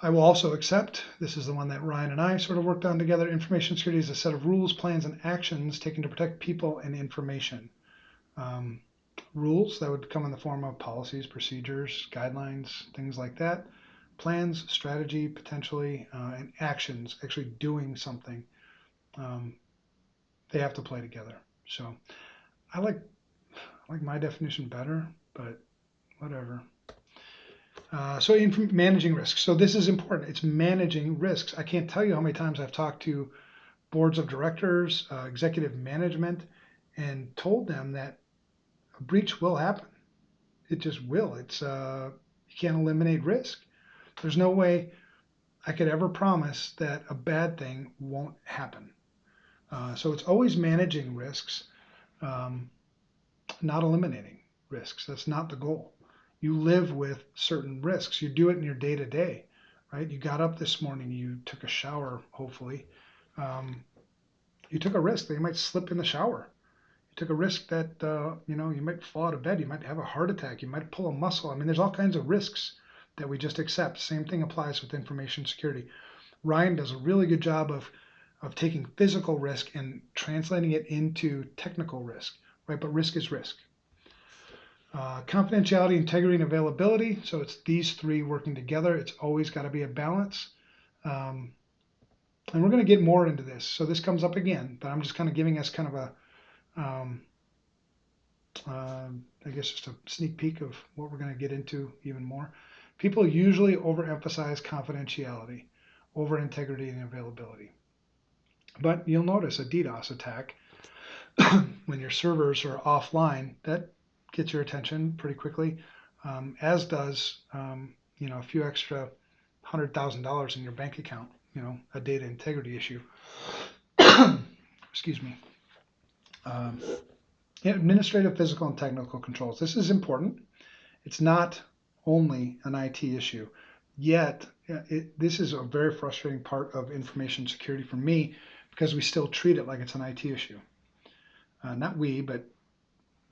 I will also accept, this is the one that Ryan and I sort of worked on together, information security is a set of rules, plans, and actions taken to protect people and information. Rules, that would come in the form of policies, procedures, guidelines, things like that. Plans, strategy, potentially, and actions, actually doing something. They have to play together. So I like my definition better, but whatever. So managing risks. So this is important. It's managing risks. I can't tell you how many times I've talked to boards of directors, executive management, and told them that a breach will happen. It just will. You can't eliminate risk. There's no way I could ever promise that a bad thing won't happen. So it's always managing risks, um, not eliminating risks. That's not the goal. You live with certain risks. You do it in your day to day, right? You got up this morning, you took a shower, hopefully. You took a risk that you might slip in the shower. You took a risk that you might fall out of bed, you might have a heart attack, you might pull a muscle. I mean, there's all kinds of risks that we just accept. Same thing applies with information security. Ryan does a really good job of taking physical risk and translating it into technical risk, right? But risk is risk. Confidentiality, integrity, and availability. So it's these three working together. It's always got to be a balance. And we're going to get more into this. So this comes up again, but I'm just kind of giving us kind of a, I guess just a sneak peek of what we're going to get into even more. People usually overemphasize confidentiality over integrity and availability. But you'll notice a DDoS attack, when your servers are offline, that gets your attention pretty quickly, as does a few extra $100,000 in your bank account, a data integrity issue. Excuse me. Administrative, physical, and technical controls. This is important. It's not only an IT issue, yet this is a very frustrating part of information security for me because we still treat it like it's an IT issue. Not we, but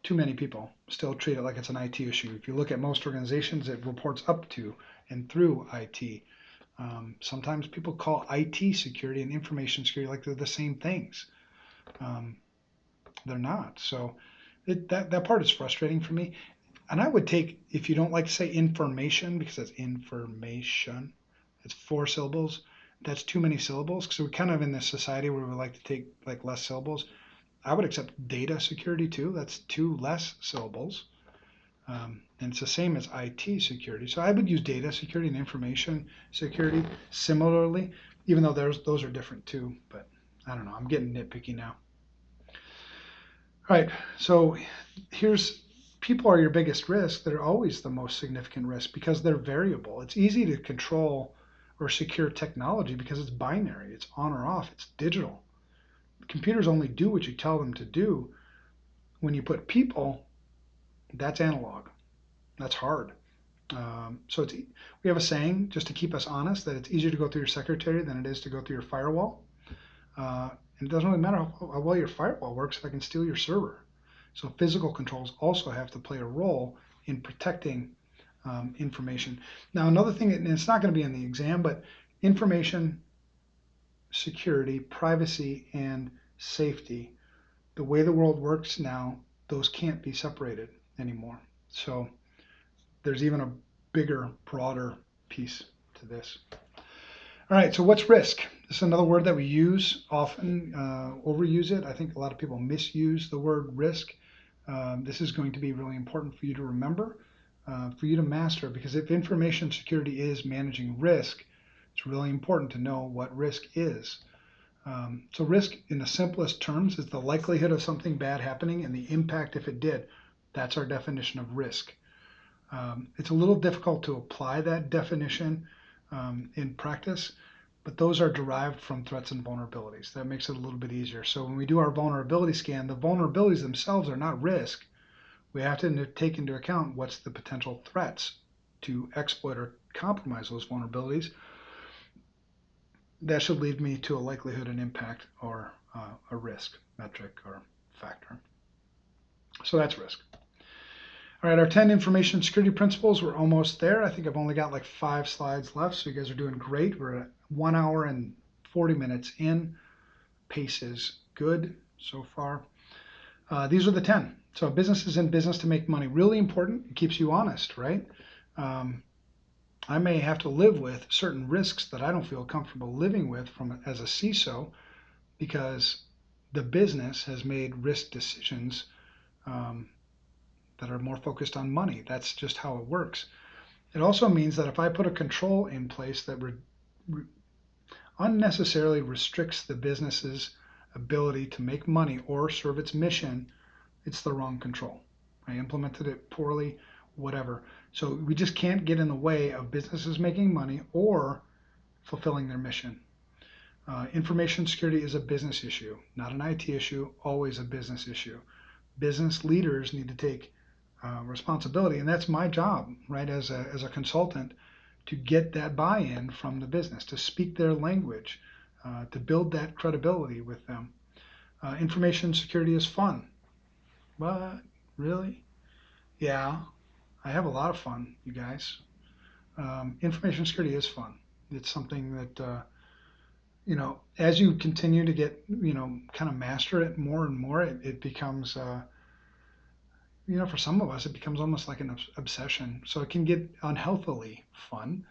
too many people still treat it like it's an IT issue. If you look at most organizations, it reports up to and through IT. Sometimes people call IT security and information security like they're the same things. They're not. So that part is frustrating for me. And I would take, if you don't like to say information, because that's information, it's 4 syllables. That's too many syllables. So we're kind of in this society where we like to take like less syllables. I would accept data security too. That's 2 less syllables. And it's the same as IT security. So I would use data security and information security similarly, even though those are different too. But I don't know. I'm getting nitpicky now. All right. So people are your biggest risk. They're always the most significant risk because they're variable. It's easy to control or secure technology because it's binary. It's on or off. It's digital. Computers only do what you tell them to do. When you put people, that's analog. That's hard. So we have a saying, just to keep us honest, that it's easier to go through your secretary than it is to go through your firewall. And it doesn't really matter how well your firewall works if I can steal your server. So physical controls also have to play a role in protecting information. Now, another thing, and it's not going to be in the exam, but information security, privacy, and safety, the way the world works now, those can't be separated anymore. So there's even a bigger, broader piece to this. All right, so what's risk? This is another word that we use often, overuse it. I think a lot of people misuse the word risk. This is going to be really important for you to remember, for you to master, because if information security is managing risk, it's really important to know what risk is. So risk, in the simplest terms, is the likelihood of something bad happening and the impact if it did. That's our definition of risk. It's a little difficult to apply that definition in practice, but those are derived from threats and vulnerabilities. That makes it a little bit easier. So when we do our vulnerability scan, the vulnerabilities themselves are not risk. We have to take into account what's the potential threats to exploit or compromise those vulnerabilities. That should lead me to a likelihood and impact or a risk metric or factor. So that's risk. All right, our 10 information security principles, we're almost there. I think I've only got like 5 slides left, so you guys are doing great. We're at 1 hour and 40 minutes in. Pace is good so far. These are the 10. So business is in business to make money. Really important. It keeps you honest, right? I may have to live with certain risks that I don't feel comfortable living with as a CISO because the business has made risk decisions that are more focused on money. That's just how it works. It also means that if I put a control in place that unnecessarily restricts the business's ability to make money or serve its mission, it's the wrong control. I implemented it poorly, whatever. So we just can't get in the way of businesses making money or fulfilling their mission. Information security is a business issue, not an IT issue, always a business issue. Business leaders need to take responsibility, and that's my job, right, as a consultant, to get that buy-in from the business, to speak their language, to build that credibility with them. Information security is fun. But really? Yeah, I have a lot of fun, you guys. Information security is fun. It's something that, as you continue to get, kind of master it more and more, it becomes, for some of us, it becomes almost like an obsession. So it can get unhealthily fun,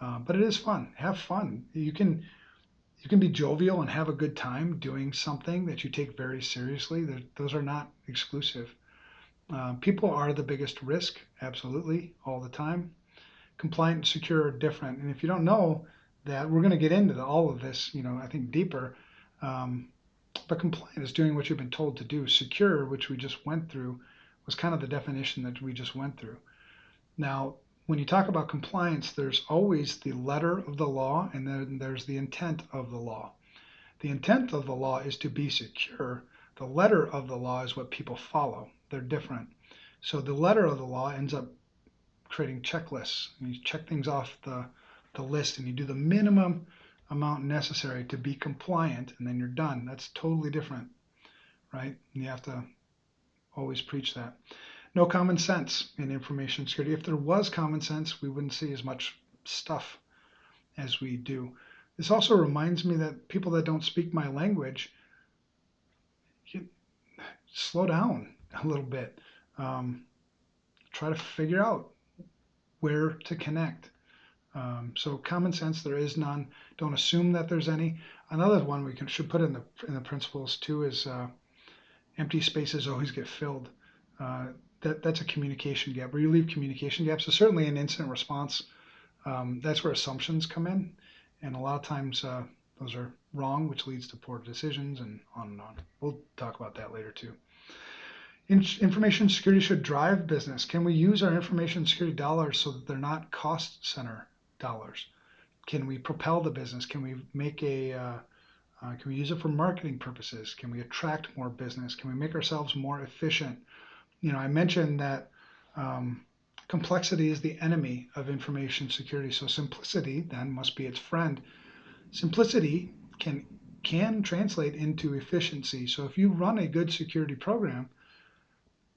but it is fun. Have fun. You can be jovial and have a good time doing something that you take very seriously. Those are not exclusive. People are the biggest risk, absolutely, all the time. Compliant and secure are different. And if you don't know that, we're going to get into all of this, I think deeper. Um, but compliant is doing what you've been told to do. Secure, which we just went through, was kind of the definition that we just went through. Now, when you talk about compliance, there's always the letter of the law and then there's the intent of the law. The intent of the law is to be secure. The letter of the law is what people follow. They're different. So the letter of the law ends up creating checklists. And you check things off the list and you do the minimum amount necessary to be compliant and then you're done. That's totally different, right? And you have to always preach that. No common sense in information security. If there was common sense, we wouldn't see as much stuff as we do. This also reminds me that people that don't speak my language, slow down a little bit. Try to figure out where to connect. So common sense, there is none. Don't assume that there's any. Another one we should put in the principles too is empty spaces always get filled. That's a communication gap. Where you leave communication gaps, so certainly in incident response, that's where assumptions come in, and a lot of times those are wrong, which leads to poor decisions and on and on. We'll talk about that later too. Information security should drive business. Can we use our information security dollars so that they're not cost center dollars? Can we propel the business? Can we make can we use it for marketing purposes? Can we attract more business? Can we make ourselves more efficient? I mentioned that complexity is the enemy of information security. So simplicity then must be its friend. Simplicity can translate into efficiency. So if you run a good security program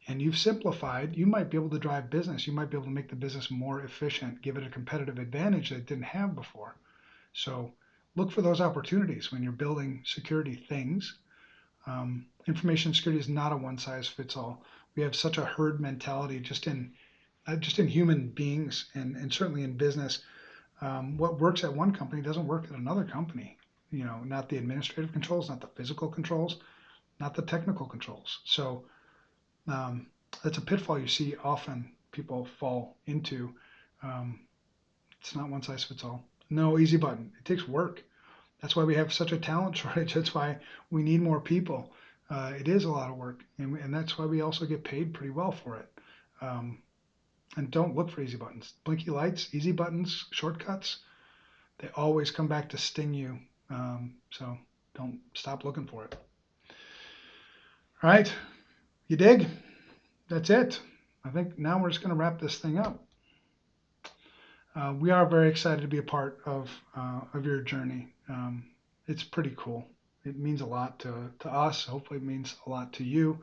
and you've simplified, you might be able to drive business. You might be able to make the business more efficient, give it a competitive advantage that it didn't have before. So look for those opportunities when you're building security things. Information security is not a one size fits all. We have such a herd mentality just in human beings and certainly in business. What works at one company doesn't work at another company. Not the administrative controls, not the physical controls, not the technical controls. So that's a pitfall you see often people fall into. It's not one size fits all. No easy button. It takes work. That's why we have such a talent shortage. That's why we need more people. It is a lot of work, and that's why we also get paid pretty well for it. And don't look for easy buttons. Blinky lights, easy buttons, shortcuts, they always come back to sting you. So don't stop looking for it. All right, you dig? That's it. I think now we're just going to wrap this thing up. We are very excited to be a part of your journey. It's pretty cool. It means a lot to us. Hopefully it means a lot to you.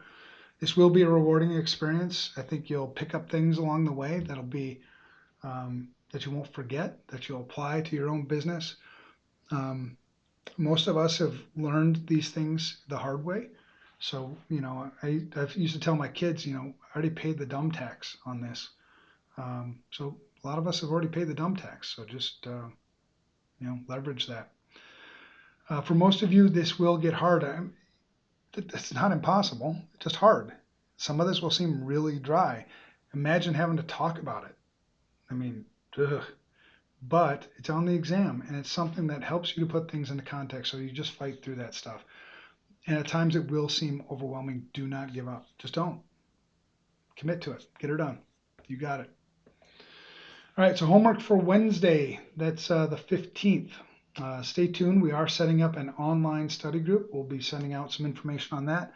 This will be a rewarding experience. I think you'll pick up things along the way that'll be that you won't forget, that you'll apply to your own business. Most of us have learned these things the hard way. So, I used to tell my kids, I already paid the dumb tax on this. So a lot of us have already paid the dumb tax. So just, leverage that. For most of you, this will get hard. It's not impossible, it's just hard. Some of this will seem really dry. Imagine having to talk about it. I mean, ugh. But it's on the exam, and it's something that helps you to put things into context, so you just fight through that stuff. And at times it will seem overwhelming. Do not give up. Just don't. Commit to it. Get her done. You got it. All right, so homework for Wednesday. That's the 15th. Stay tuned. We are setting up an online study group. We'll be sending out some information on that.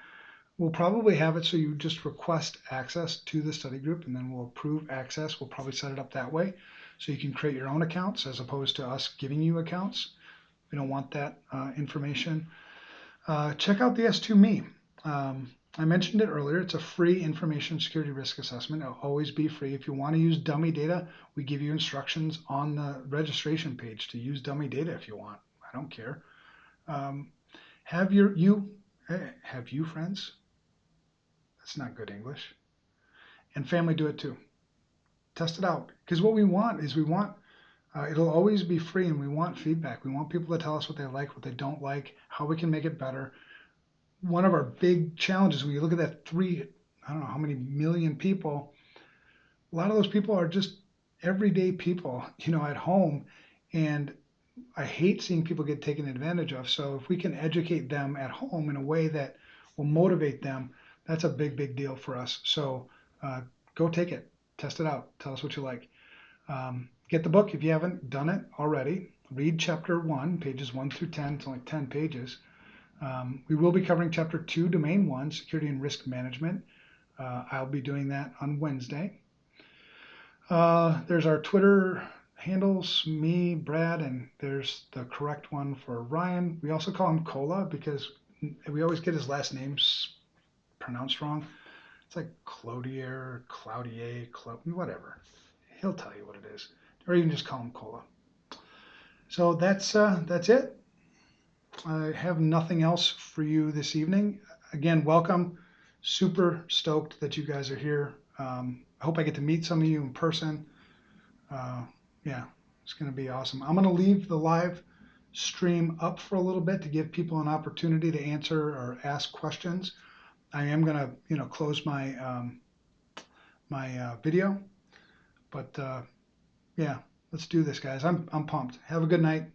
We'll probably have it so you just request access to the study group, and then we'll approve access. We'll probably set it up that way so you can create your own accounts as opposed to us giving you accounts. We don't want that information. Check out the S2Me. I mentioned it earlier. It's a free information security risk assessment. It'll always be free. If you want to use dummy data, we give you instructions on the registration page to use dummy data if you want. I don't care. Have you friends? That's not good English. And family do it too. Test it out. Because what we want is it'll always be free, and we want feedback. We want people to tell us what they like, what they don't like, how we can make it better. One of our big challenges when you look at that I don't know how many million people, a lot of those people are just everyday people, at home. And I hate seeing people get taken advantage of. So if we can educate them at home in a way that will motivate them, that's a big, big deal for us. So go take it, test it out, tell us what you like. Get the book if you haven't done it already. Read chapter 1, pages 1 through 10. It's only 10 pages. We will be covering chapter 2, domain 1, security and risk management. I'll be doing that on Wednesday. There's our Twitter handles, me, Brad, and there's the correct one for Ryan. We also call him Cola because we always get his last names pronounced wrong. It's like Clodier, whatever. He'll tell you what it is. Or you can just call him Cola. So that's it. I have nothing else for you this evening. Again, welcome. Super stoked that you guys are here. I hope I get to meet some of you in person. Yeah, it's going to be awesome. I'm going to leave the live stream up for a little bit to give people an opportunity to answer or ask questions. I am going to, close my video. But yeah, let's do this, guys. I'm pumped. Have a good night.